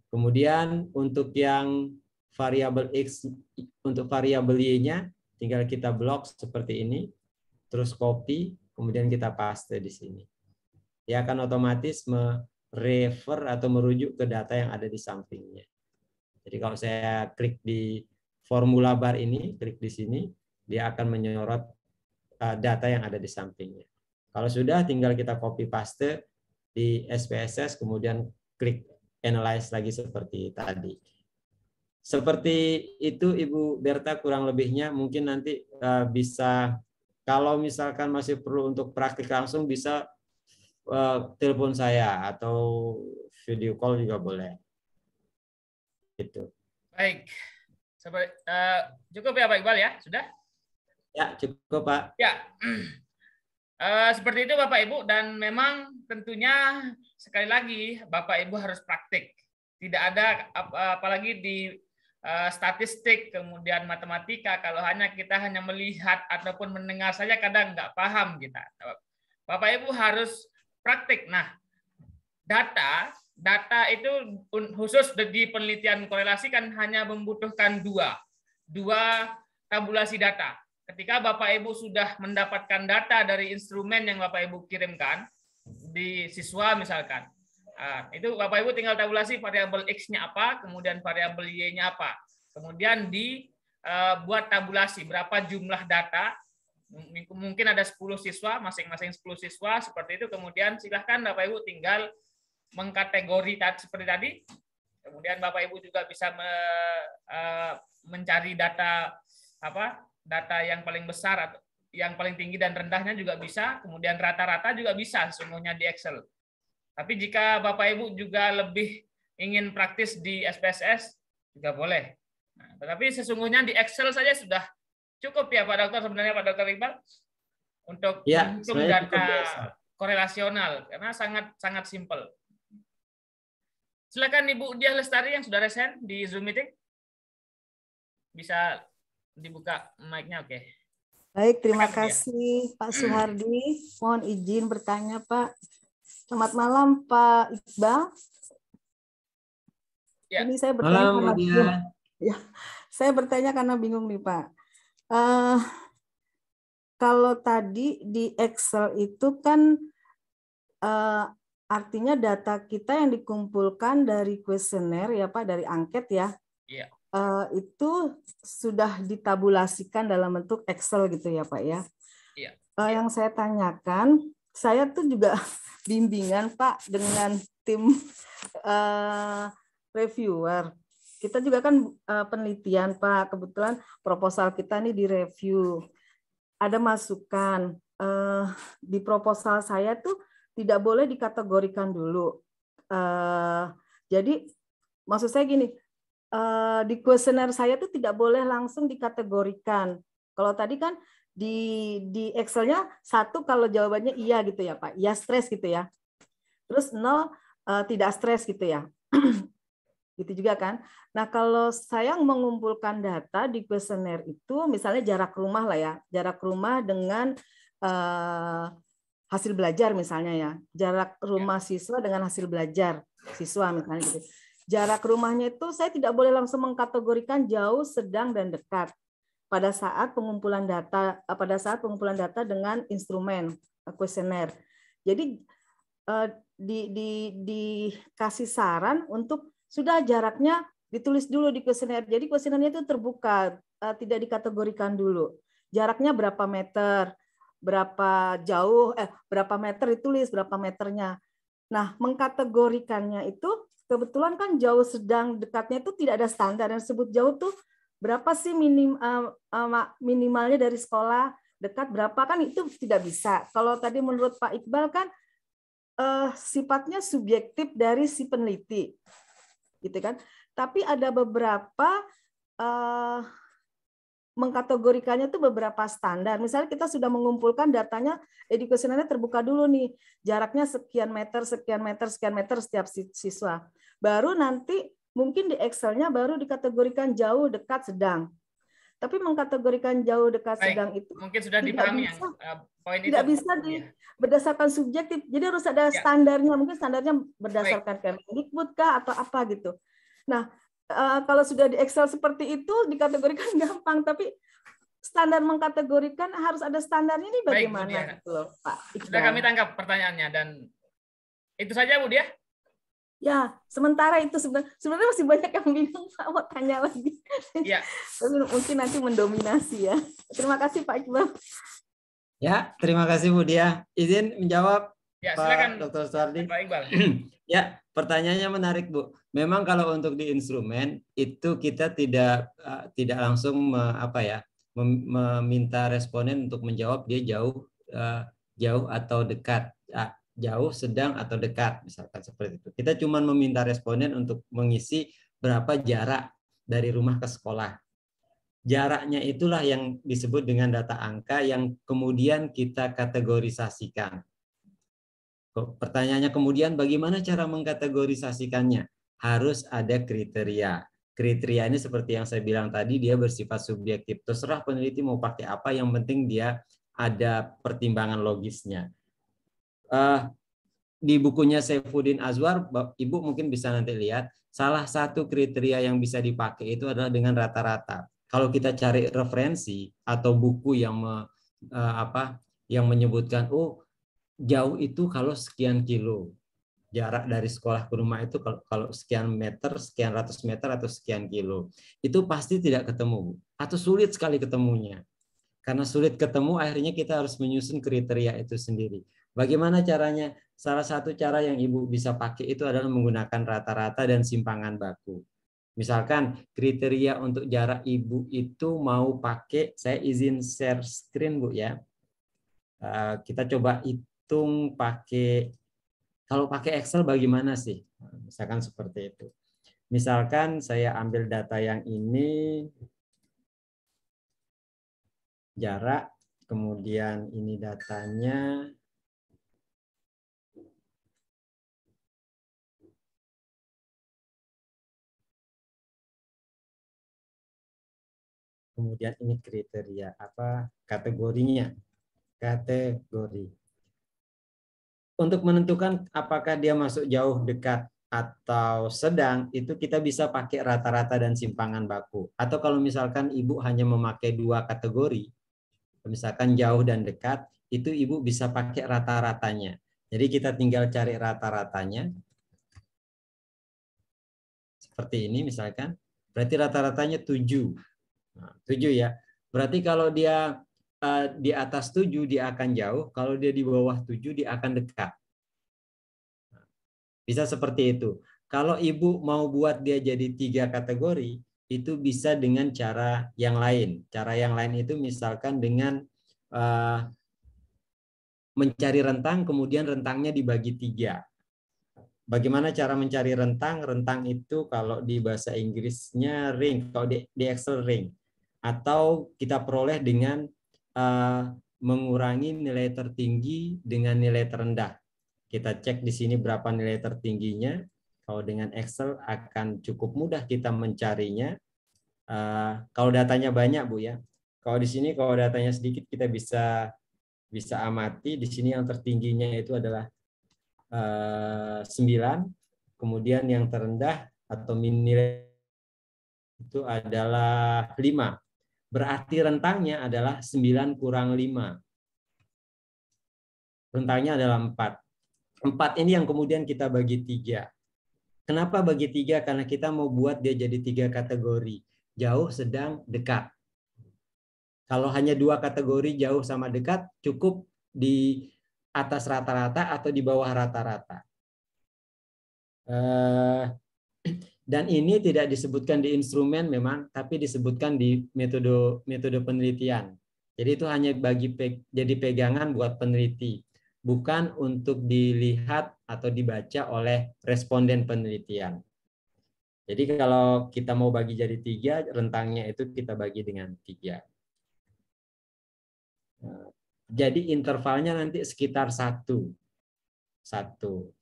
Kemudian untuk yang variabel X, untuk variabel Y-nya tinggal kita blok seperti ini, terus copy, kemudian kita paste di sini. Dia akan otomatis merefer atau merujuk ke data yang ada di sampingnya. Jadi kalau saya klik di formula bar ini, klik di sini, dia akan menyorot data yang ada di sampingnya. Kalau sudah, tinggal kita copy paste di SPSS, kemudian klik analyze lagi seperti tadi. Seperti itu Ibu Berta kurang lebihnya. Mungkin nanti bisa, kalau misalkan masih perlu untuk praktik langsung, bisa telepon saya atau video call juga boleh. Gitu. Baik. Cukup ya Pak Iqbal ya? Sudah? Ya, cukup Pak. Ya. Seperti itu Bapak Ibu, dan memang tentunya sekali lagi Bapak Ibu harus praktik. Tidak ada apalagi di statistik kemudian matematika, kalau kita hanya melihat ataupun mendengar saja kadang nggak paham kita. Bapak Ibu harus praktik. Nah, data itu khusus di penelitian korelasi kan hanya membutuhkan dua tabulasi data. Ketika Bapak Ibu sudah mendapatkan data dari instrumen yang Bapak Ibu kirimkan di siswa misalkan, itu Bapak Ibu tinggal tabulasi variabel X-nya apa, kemudian variabel Y-nya apa. Kemudian dibuat tabulasi berapa jumlah data. Mungkin ada 10 siswa, masing-masing 10 siswa seperti itu. Kemudian silahkan Bapak Ibu tinggal mengkategori seperti tadi. Kemudian Bapak Ibu juga bisa mencari data data yang paling besar atau yang paling tinggi dan rendahnya juga bisa. Kemudian rata-rata juga bisa sesungguhnya di Excel. Tapi jika Bapak Ibu juga lebih ingin praktis di SPSS juga boleh. Nah, tetapi sesungguhnya di Excel saja sudah cukup ya Pak Dokter, sebenarnya Pak Dokter Iqbal, untuk menghitung data korelasional, karena sangat simpel. Silakan Ibu Diah Lestari yang sudah resen di Zoom meeting. Bisa dibuka mic-nya, oke. Baik, terima kasih Pak Suhardi. Mohon izin bertanya Pak. Selamat malam Pak Iqbal. Ya. Ini saya bertanya malam, karena bingung. Ya, saya bertanya karena bingung nih Pak. Kalau tadi di Excel itu kan artinya data kita yang dikumpulkan dari kuesioner ya Pak, dari angket ya. Iya. Itu sudah ditabulasikan dalam bentuk Excel gitu ya Pak ya. Iya. Yang saya tanyakan, saya tuh juga bimbingan Pak dengan tim reviewer. Kita juga kan penelitian Pak, kebetulan proposal kita nih direview. Ada masukan di proposal saya tuh tidak boleh dikategorikan dulu. Jadi maksud saya gini, di kuesioner saya tuh tidak boleh langsung dikategorikan. Kalau tadi kan di Excel-nya 1 kalau jawabannya iya gitu ya Pak, iya stres gitu ya. Terus 0 tidak stres gitu ya. Gitu juga kan. Nah kalau saya mengumpulkan data di kuesioner itu misalnya jarak rumah lah ya, jarak rumah dengan hasil belajar misalnya ya, jarak rumah siswa dengan hasil belajar siswa misalnya gitu. Jarak rumahnya itu saya tidak boleh langsung mengkategorikan jauh, sedang, dan dekat pada saat pengumpulan data dengan instrumen kuesioner. Jadi dikasih saran untuk sudah jaraknya ditulis dulu di kuesioner. Jadi kuesionernya itu terbuka, tidak dikategorikan dulu. Jaraknya berapa meter, berapa jauh, berapa meter ditulis, berapa meternya. Nah, mengkategorikannya itu kebetulan kan jauh, sedang, dekatnya itu tidak ada standar. Yang disebut jauh tuh berapa sih minimalnya dari sekolah dekat berapa, kan itu tidak bisa. Kalau tadi menurut Pak Iqbal kan sifatnya subjektif dari si peneliti, gitu kan. Tapi ada beberapa mengkategorikannya itu beberapa standar. Misalnya kita sudah mengumpulkan datanya, educationalnya terbuka dulu nih, jaraknya sekian meter, sekian meter, sekian meter setiap siswa. Baru nanti mungkin di Excel-nya baru dikategorikan jauh, dekat, sedang. Tapi mengkategorikan jauh, dekat, sedang itu mungkin sudah tidak dipahami bisa, poin tidak itu. bisa berdasarkan subjektif. Jadi harus ada standarnya. Mungkin standarnya berdasarkan Kemdikbud kah atau apa gitu. Nah, kalau sudah di Excel seperti itu dikategorikan gampang, tapi standar mengkategorikan harus ada standarnya, ini bagaimana gitu loh, Pak Iqbal. Sudah kami tangkap pertanyaannya, dan itu saja Bu Dia. Ya, sementara itu sebenarnya masih banyak yang bingung, Pak, mau tanya lagi. Ya. Tapi mungkin nanti mendominasi ya. Terima kasih Pak Iqbal. Ya, terima kasih Bu Dia. Izin menjawab, ya, Pak silakan, Dr. Suardi. Pak Iqbal. Ya, pertanyaannya menarik Bu. Memang kalau untuk di instrumen itu kita tidak langsung meminta responden untuk menjawab dia jauh atau dekat. Jauh, sedang, atau dekat, misalkan seperti itu. Kita cuma meminta responden untuk mengisi berapa jarak dari rumah ke sekolah. Jaraknya itulah yang disebut dengan data angka yang kemudian kita kategorisasikan. Pertanyaannya kemudian bagaimana cara mengkategorisasikannya? Harus ada kriteria. Kriteria ini seperti yang saya bilang tadi, dia bersifat subjektif. Terserah peneliti mau pakai apa, yang penting dia ada pertimbangan logisnya. Di bukunya Saifuddin Azwar, Ibu mungkin bisa nanti lihat, salah satu kriteria yang bisa dipakai itu adalah dengan rata-rata. Kalau kita cari referensi atau buku yang menyebutkan, oh jauh itu kalau sekian kilo, jarak dari sekolah ke rumah itu kalau sekian meter, sekian ratus meter, atau sekian kilo, itu pasti tidak ketemu, atau sulit sekali ketemunya. Karena sulit ketemu, akhirnya kita harus menyusun kriteria itu sendiri. Bagaimana caranya? Salah satu cara yang Ibu bisa pakai itu adalah menggunakan rata-rata dan simpangan baku. Misalkan kriteria untuk jarak Ibu itu mau pakai, saya izin share screen Bu ya. Kita coba hitung pakai, kalau pakai Excel bagaimana sih? Misalkan seperti itu. Misalkan saya ambil data yang ini, jarak, kemudian ini datanya, kemudian ini kriteria kategorinya, kategori. Untuk menentukan apakah dia masuk jauh, dekat, atau sedang, itu kita bisa pakai rata-rata dan simpangan baku. Atau kalau misalkan Ibu hanya memakai 2 kategori, misalkan jauh dan dekat, itu Ibu bisa pakai rata-ratanya. Jadi kita tinggal cari rata-ratanya. Seperti ini misalkan. Berarti rata-ratanya 7. Nah, 7 ya. Berarti kalau dia di atas 7 dia akan jauh, kalau dia di bawah 7 dia akan dekat. Bisa seperti itu. Kalau Ibu mau buat dia jadi 3 kategori, itu bisa dengan cara yang lain. Cara yang lain itu misalkan dengan mencari rentang, kemudian rentangnya dibagi 3. Bagaimana cara mencari rentang? Rentang itu kalau di bahasa Inggrisnya ring, kalau di Excel ring. Atau kita peroleh dengan mengurangi nilai tertinggi dengan nilai terendah. Kita cek di sini berapa nilai tertingginya. Kalau dengan Excel akan cukup mudah kita mencarinya. Kalau datanya banyak Bu ya. Kalau di sini kalau datanya sedikit kita bisa amati. Di sini yang tertingginya itu adalah 9. Kemudian yang terendah atau nilai itu adalah 5. Berarti rentangnya adalah 9 kurang 5. Rentangnya adalah 4. 4 ini yang kemudian kita bagi 3. Kenapa bagi 3? Karena kita mau buat dia jadi 3 kategori. Jauh, sedang, dekat. Kalau hanya 2 kategori jauh sama dekat, cukup di atas rata-rata atau di bawah rata-rata. Dan ini tidak disebutkan di instrumen memang, tapi disebutkan di metode penelitian. Jadi itu hanya jadi pegangan buat peneliti, bukan untuk dilihat atau dibaca oleh responden penelitian. Jadi kalau kita mau bagi jadi 3, rentangnya itu kita bagi dengan 3. Jadi intervalnya nanti sekitar 1.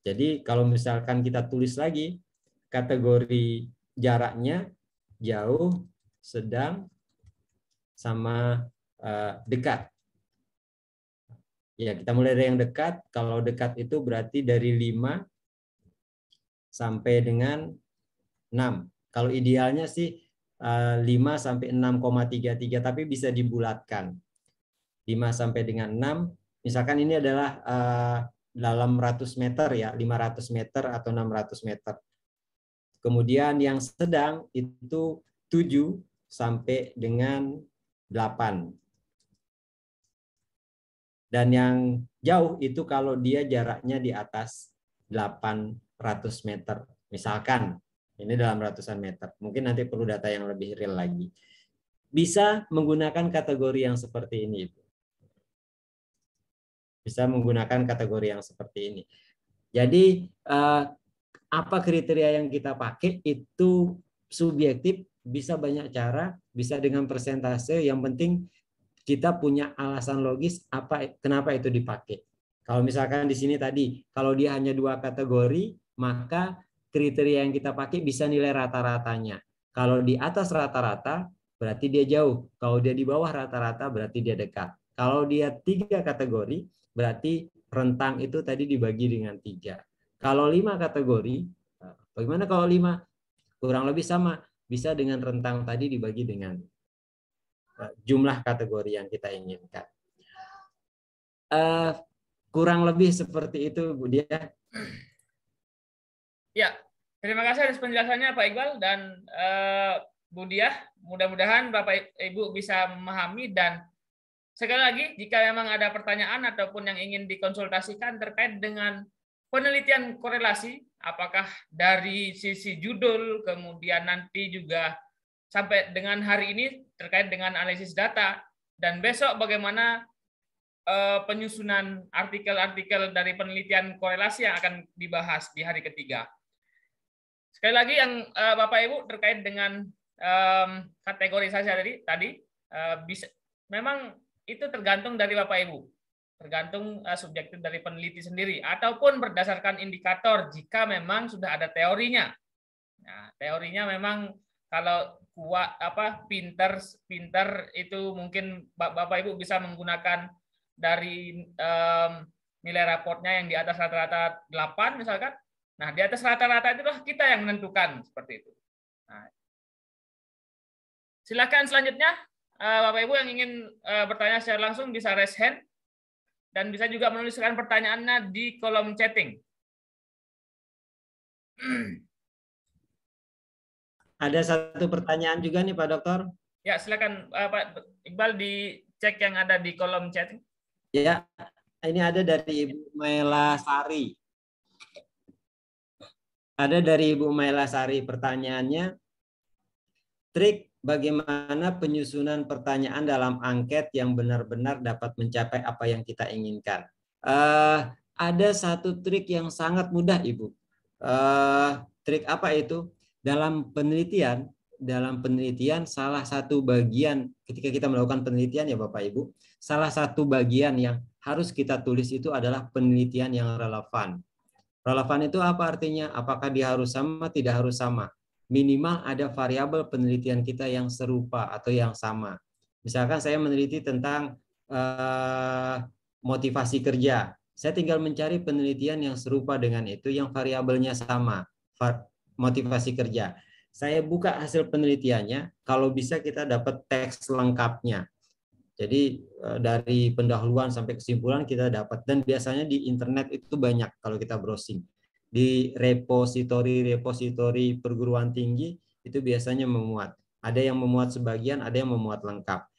Jadi kalau misalkan kita tulis lagi, kategori jaraknya jauh, sedang, sama dekat. Ya, kita mulai dari yang dekat. Kalau dekat itu berarti dari 5 sampai dengan 6. Kalau idealnya sih 5 sampai 6,33, tapi bisa dibulatkan. 5 sampai dengan 6, misalkan ini adalah dalam ratus meter ya, 500 meter atau 600 meter. Kemudian yang sedang itu 7 sampai dengan 8. Dan yang jauh itu kalau dia jaraknya di atas 800 meter. Misalkan ini dalam ratusan meter. Mungkin nanti perlu data yang lebih real lagi. Bisa menggunakan kategori yang seperti ini. Bisa menggunakan kategori yang seperti ini. Jadi apa kriteria yang kita pakai itu subjektif, bisa banyak cara, bisa dengan persentase, yang penting kita punya alasan logis kenapa itu dipakai. Kalau misalkan di sini tadi, kalau dia hanya 2 kategori, maka kriteria yang kita pakai bisa nilai rata-ratanya. Kalau di atas rata-rata, berarti dia jauh. Kalau dia di bawah rata-rata, berarti dia dekat. Kalau dia 3 kategori, berarti rentang itu tadi dibagi dengan 3. Kalau 5 kategori, bagaimana kalau 5? Kurang lebih sama, bisa dengan rentang tadi dibagi dengan jumlah kategori yang kita inginkan. Kurang lebih seperti itu, Bu Dia. Ya, terima kasih atas penjelasannya Pak Iqbal dan Bu Diah. Mudah-mudahan Bapak Ibu bisa memahami, dan sekali lagi jika memang ada pertanyaan ataupun yang ingin dikonsultasikan terkait dengan penelitian korelasi, apakah dari sisi judul, kemudian nanti juga sampai dengan hari ini terkait dengan analisis data, dan besok bagaimana penyusunan artikel-artikel dari penelitian korelasi yang akan dibahas di hari ketiga. Sekali lagi yang Bapak Ibu terkait dengan kategorisasi tadi bisa, memang itu tergantung dari Bapak Ibu, tergantung subjektif dari peneliti sendiri, ataupun berdasarkan indikator jika memang sudah ada teorinya. Nah, teorinya memang kalau kuat pinter itu mungkin Bapak Ibu bisa menggunakan dari nilai raportnya yang di atas rata-rata 8 misalkan. Nah, di atas rata-rata itulah kita yang menentukan seperti itu. Nah, silakan selanjutnya Bapak Ibu yang ingin bertanya secara langsung bisa raise hand dan bisa juga menuliskan pertanyaannya di kolom chatting. Ada satu pertanyaan juga nih Pak Dokter. Ya, silakan Pak Iqbal dicek yang ada di kolom chatting. Ya, ini ada dari Ibu Maela Sari. Ada dari Ibu Maela Sari, pertanyaannya, trik bagaimana penyusunan pertanyaan dalam angket yang benar-benar dapat mencapai apa yang kita inginkan. Ada satu trik yang sangat mudah, Ibu. Trik apa itu? Dalam penelitian salah satu bagian ketika kita melakukan penelitian ya Bapak Ibu, salah satu bagian yang harus kita tulis itu adalah penelitian yang relevan. Relevan itu apa artinya? Apakah dia harus sama? Tidak harus sama. Minimal ada variabel penelitian kita yang serupa atau yang sama. Misalkan saya meneliti tentang motivasi kerja. Saya tinggal mencari penelitian yang serupa dengan itu, yang variabelnya sama, motivasi kerja. Saya buka hasil penelitiannya, kalau bisa kita dapat teks lengkapnya. Jadi dari pendahuluan sampai kesimpulan kita dapat, dan biasanya di internet itu banyak kalau kita browsing. Di repositori perguruan tinggi itu biasanya memuat. Ada yang memuat sebagian, ada yang memuat lengkap.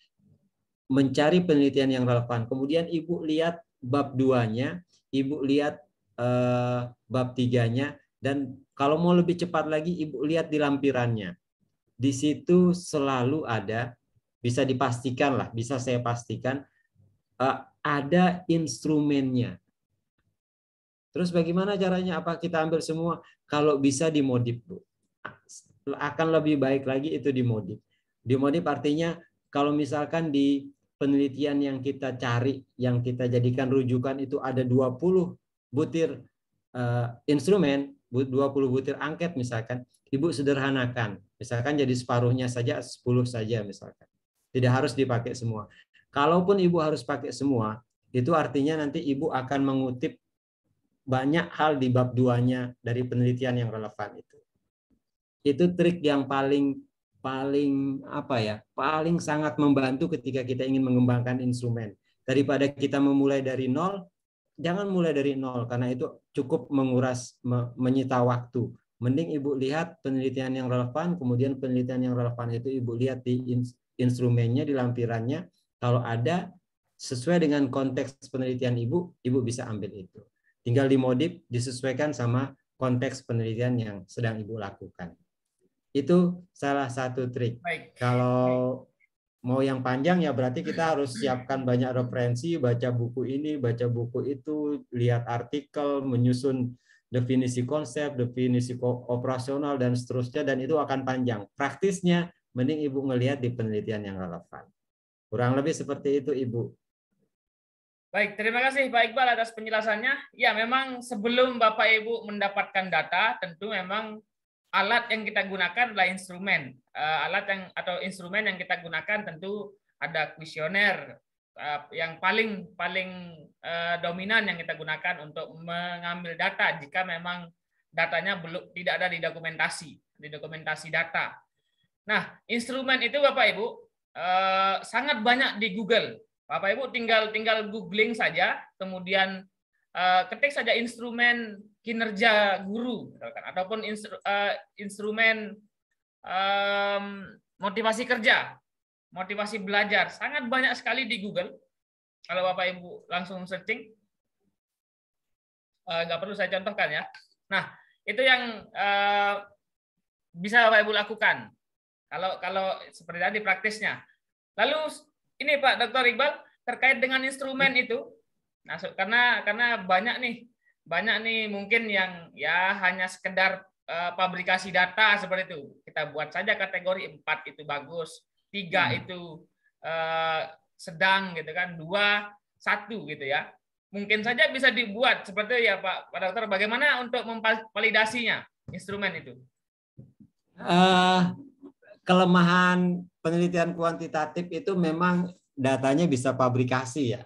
Mencari penelitian yang relevan. Kemudian Ibu lihat bab 2-nya, Ibu lihat bab 3-nya, Dan kalau mau lebih cepat lagi, Ibu lihat di lampirannya. Di situ selalu ada, bisa dipastikan lah, bisa saya pastikan, ada instrumennya. Terus bagaimana caranya? Apa kita ambil semua? Kalau bisa dimodif, Bu. Akan lebih baik lagi itu dimodif. Dimodif artinya kalau misalkan di penelitian yang kita cari, yang kita jadikan rujukan itu ada 20 butir instrumen, 20 butir angket misalkan, Ibu sederhanakan. Misalkan jadi separuhnya saja, 10 saja misalkan. Tidak harus dipakai semua. Kalaupun Ibu harus pakai semua, itu artinya nanti Ibu akan mengutip banyak hal di bab 2-nya dari penelitian yang relevan itu. Itu trik yang paling apa ya? Paling sangat membantu ketika kita ingin mengembangkan instrumen. Daripada kita memulai dari nol, jangan mulai dari nol karena itu cukup menguras, menyita waktu. Mending Ibu lihat penelitian yang relevan, kemudian penelitian yang relevan itu Ibu lihat di instrumennya, di lampirannya. Kalau ada sesuai dengan konteks penelitian Ibu bisa ambil itu. Tinggal dimodif, disesuaikan sama konteks penelitian yang sedang Ibu lakukan. Itu salah satu trik. Baik. Kalau mau yang panjang ya berarti kita harus siapkan banyak referensi, baca buku ini, baca buku itu, lihat artikel, menyusun definisi konsep, definisi operasional, dan seterusnya, dan itu akan panjang. Praktisnya, mending Ibu ngelihat di penelitian yang relevan. Kurang lebih seperti itu, Ibu. Baik, terima kasih Pak Iqbal atas penjelasannya. Ya, memang sebelum Bapak Ibu mendapatkan data, tentu memang alat yang kita gunakan adalah instrumen. Atau instrumen yang kita gunakan tentu ada kuesioner yang paling dominan yang kita gunakan untuk mengambil data jika memang datanya tidak ada di dokumentasi data. Nah, instrumen itu Bapak Ibu sangat banyak di Google. Bapak Ibu tinggal googling saja, kemudian ketik saja instrumen kinerja guru, ataupun instrumen motivasi kerja, motivasi belajar, sangat banyak sekali di Google. Kalau Bapak Ibu langsung searching, nggak perlu saya contohkan ya. Nah, itu yang bisa Bapak Ibu lakukan. Kalau seperti tadi praktisnya. Lalu ini Pak Dr. Iqbal terkait dengan instrumen itu, nah, karena banyak nih mungkin yang ya hanya sekedar pabrikasi data seperti itu. Kita buat saja kategori 4 itu bagus, 3 itu sedang gitu kan, 2, 1 gitu ya. Mungkin saja bisa dibuat seperti itu ya Pak Dokter. Bagaimana untuk memvalidasinya instrumen itu? Kelemahan penelitian kuantitatif itu memang datanya bisa pabrikasi ya,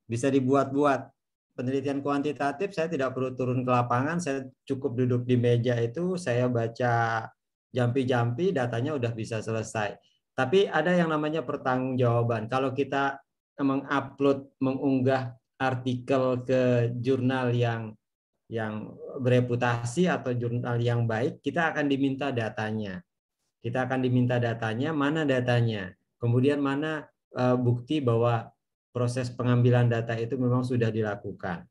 bisa dibuat-buat. Penelitian kuantitatif saya tidak perlu turun ke lapangan, saya cukup duduk di meja itu, saya baca jampi-jampi, datanya udah bisa selesai. Tapi ada yang namanya pertanggungjawaban. Kalau kita mengupload, mengunggah artikel ke jurnal yang bereputasi atau jurnal yang baik, kita akan diminta datanya. Kita akan diminta datanya, mana datanya, kemudian mana bukti bahwa proses pengambilan data itu memang sudah dilakukan.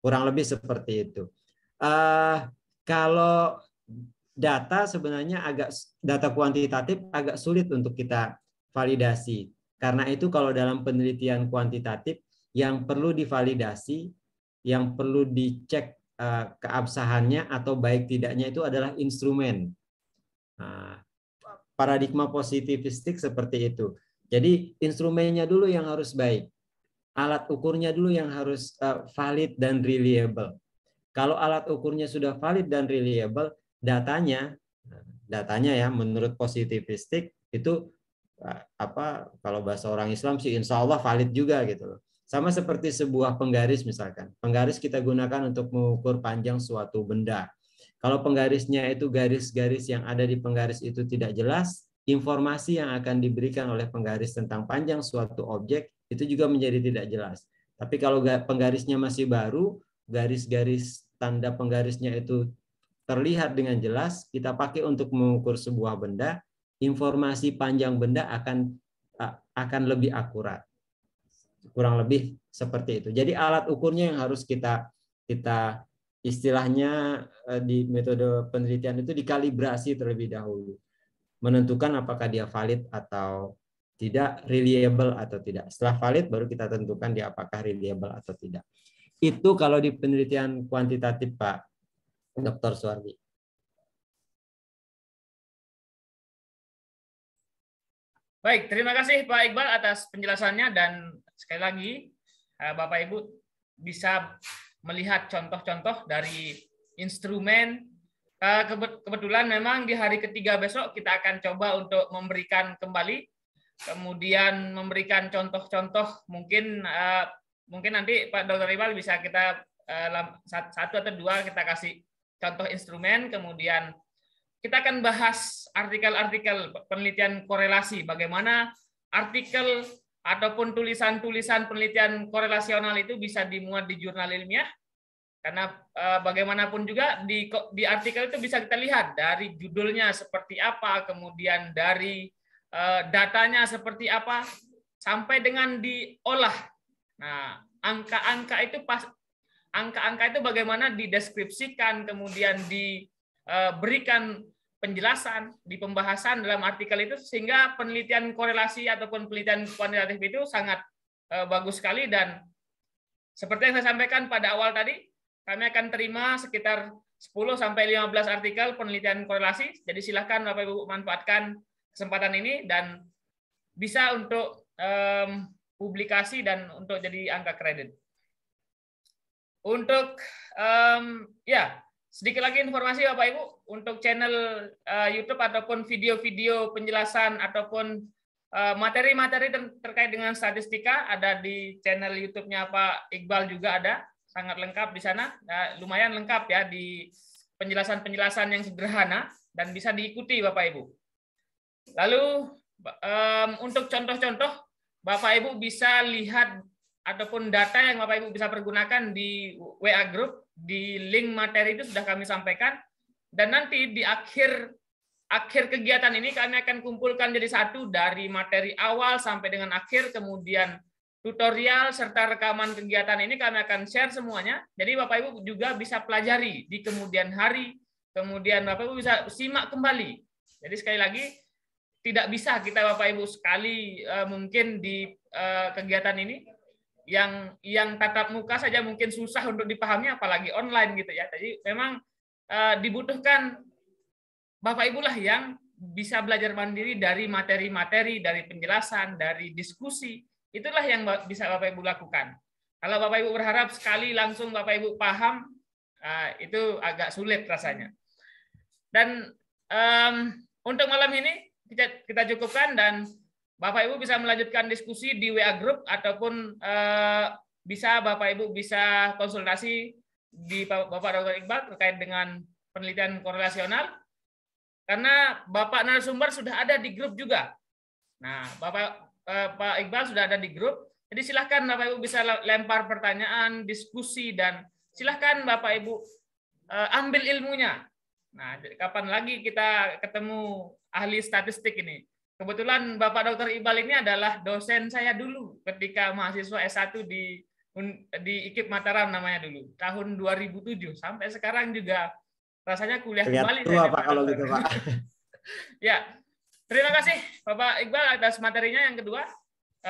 Kurang lebih seperti itu. Kalau data sebenarnya data kuantitatif agak sulit untuk kita validasi. Karena itu kalau dalam penelitian kuantitatif yang perlu divalidasi, yang perlu dicek keabsahannya atau baik tidaknya itu adalah instrumen. Paradigma positivistik seperti itu. Jadi instrumennya dulu yang harus baik. Alat ukurnya dulu yang harus valid dan reliable. Kalau alat ukurnya sudah valid dan reliable, datanya ya menurut positivistik itu kalau bahasa orang Islam sih insya Allah valid juga gitu loh. Sama seperti sebuah penggaris misalkan. Penggaris kita gunakan untuk mengukur panjang suatu benda. Kalau penggarisnya itu garis-garis yang ada di penggaris itu tidak jelas, informasi yang akan diberikan oleh penggaris tentang panjang suatu objek itu juga menjadi tidak jelas. Tapi kalau penggarisnya masih baru, garis-garis tanda penggarisnya itu terlihat dengan jelas, kita pakai untuk mengukur sebuah benda, informasi panjang benda akan lebih akurat. Kurang lebih seperti itu. Jadi alat ukurnya yang harus kita istilahnya di metode penelitian itu dikalibrasi terlebih dahulu, menentukan apakah dia valid atau tidak, reliable atau tidak. Setelah valid baru kita tentukan dia apakah reliable atau tidak. Itu kalau di penelitian kuantitatif, Pak Dr. Suwardi. Baik, terima kasih Pak Iqbal atas penjelasannya, dan sekali lagi Bapak Ibu bisa melihat contoh-contoh dari instrumen. Kebetulan memang di hari ketiga besok kita akan coba untuk memberikan kembali, kemudian memberikan contoh-contoh, mungkin nanti Pak Dr. Iqbal bisa kita satu atau dua kita kasih contoh instrumen, kemudian kita akan bahas artikel-artikel penelitian korelasi, bagaimana artikel ataupun tulisan-tulisan penelitian korelasional itu bisa dimuat di jurnal ilmiah, karena bagaimanapun juga di artikel itu bisa kita lihat dari judulnya seperti apa, kemudian dari datanya seperti apa, sampai dengan diolah. Nah, angka-angka itu bagaimana dideskripsikan, kemudian diberikan penjelasan di pembahasan dalam artikel itu, sehingga penelitian korelasi ataupun penelitian kuantitatif itu sangat bagus sekali. Dan seperti yang saya sampaikan pada awal tadi, kami akan terima sekitar 10-15 artikel penelitian korelasi. Jadi silakan Bapak Ibu manfaatkan kesempatan ini dan bisa untuk publikasi dan untuk jadi angka kredit. Untuk sedikit lagi informasi Bapak Ibu, untuk channel YouTube ataupun video-video penjelasan ataupun materi-materi terkait dengan statistika ada di channel YouTube-nya Pak Iqbal juga ada, sangat lengkap di sana, lumayan lengkap ya, di penjelasan-penjelasan yang sederhana dan bisa diikuti Bapak Ibu. Lalu untuk contoh-contoh Bapak Ibu bisa lihat ataupun data yang Bapak Ibu bisa pergunakan di WA Group, di link materi itu sudah kami sampaikan, dan nanti di akhir kegiatan ini kami akan kumpulkan jadi satu dari materi awal sampai dengan akhir, kemudian tutorial serta rekaman kegiatan ini kami akan share semuanya. Jadi Bapak Ibu juga bisa pelajari di kemudian hari, kemudian Bapak Ibu bisa simak kembali. Jadi sekali lagi, tidak bisa kita Bapak Ibu sekali mungkin di kegiatan ini yang tatap muka saja mungkin susah untuk dipahami, apalagi online gitu ya. Jadi memang dibutuhkan Bapak Ibu lah yang bisa belajar mandiri dari materi-materi, dari penjelasan, dari diskusi. Itulah yang bisa Bapak Ibu lakukan. Kalau Bapak Ibu berharap sekali langsung Bapak Ibu paham, itu agak sulit rasanya. Dan untuk malam ini kita cukupkan, dan Bapak Ibu bisa melanjutkan diskusi di WA Group ataupun bisa Bapak Ibu bisa konsultasi di Bapak Dr. Iqbal terkait dengan penelitian korelasional, karena Bapak narasumber sudah ada di grup juga. Nah, Pak Iqbal sudah ada di grup, jadi silahkan Bapak Ibu bisa lempar pertanyaan, diskusi, dan silahkan Bapak Ibu ambil ilmunya. Nah, kapan lagi kita ketemu ahli statistik ini? Kebetulan Bapak Dr. Iqbal ini adalah dosen saya dulu ketika mahasiswa S1 di IKIP Mataram namanya dulu, tahun 2007. Sampai sekarang juga rasanya kuliah kembali. Tua, Pak, kalau gitu, Pak. Ya, terima kasih Bapak Iqbal atas materinya. Yang kedua,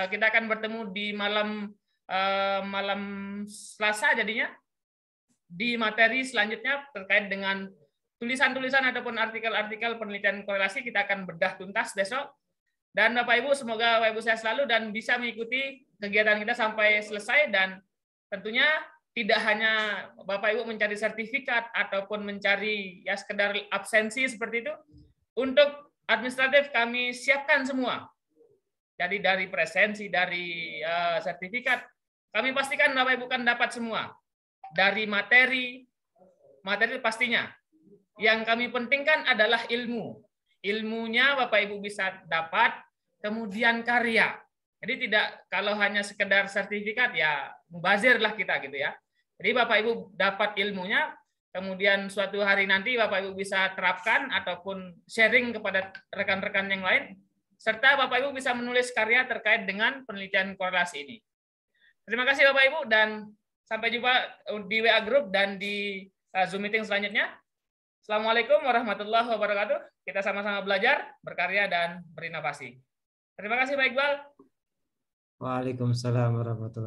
kita akan bertemu di malam Selasa jadinya, di materi selanjutnya terkait dengan tulisan-tulisan ataupun artikel-artikel penelitian korelasi. Kita akan bedah tuntas besok. Dan Bapak Ibu, semoga Bapak Ibu sehat selalu dan bisa mengikuti kegiatan kita sampai selesai. Dan tentunya tidak hanya Bapak Ibu mencari sertifikat ataupun mencari ya sekedar absensi seperti itu. Untuk administratif kami siapkan semua. Jadi dari presensi, dari sertifikat, kami pastikan Bapak Ibu kan dapat semua. Dari materi pastinya. Yang kami pentingkan adalah ilmu. Ilmunya Bapak Ibu bisa dapat, kemudian karya. Jadi tidak kalau hanya sekedar sertifikat ya mubazirlah kita gitu ya. Jadi Bapak Ibu dapat ilmunya, kemudian suatu hari nanti Bapak Ibu bisa terapkan ataupun sharing kepada rekan-rekan yang lain, serta Bapak Ibu bisa menulis karya terkait dengan penelitian korelasi ini. Terima kasih Bapak Ibu, dan sampai jumpa di WA Group dan di Zoom meeting selanjutnya. Assalamualaikum warahmatullahi wabarakatuh. Kita sama-sama belajar, berkarya, dan berinovasi. Terima kasih Pak Iqbal. Waalaikumsalam warahmatullahi wabarakatuh.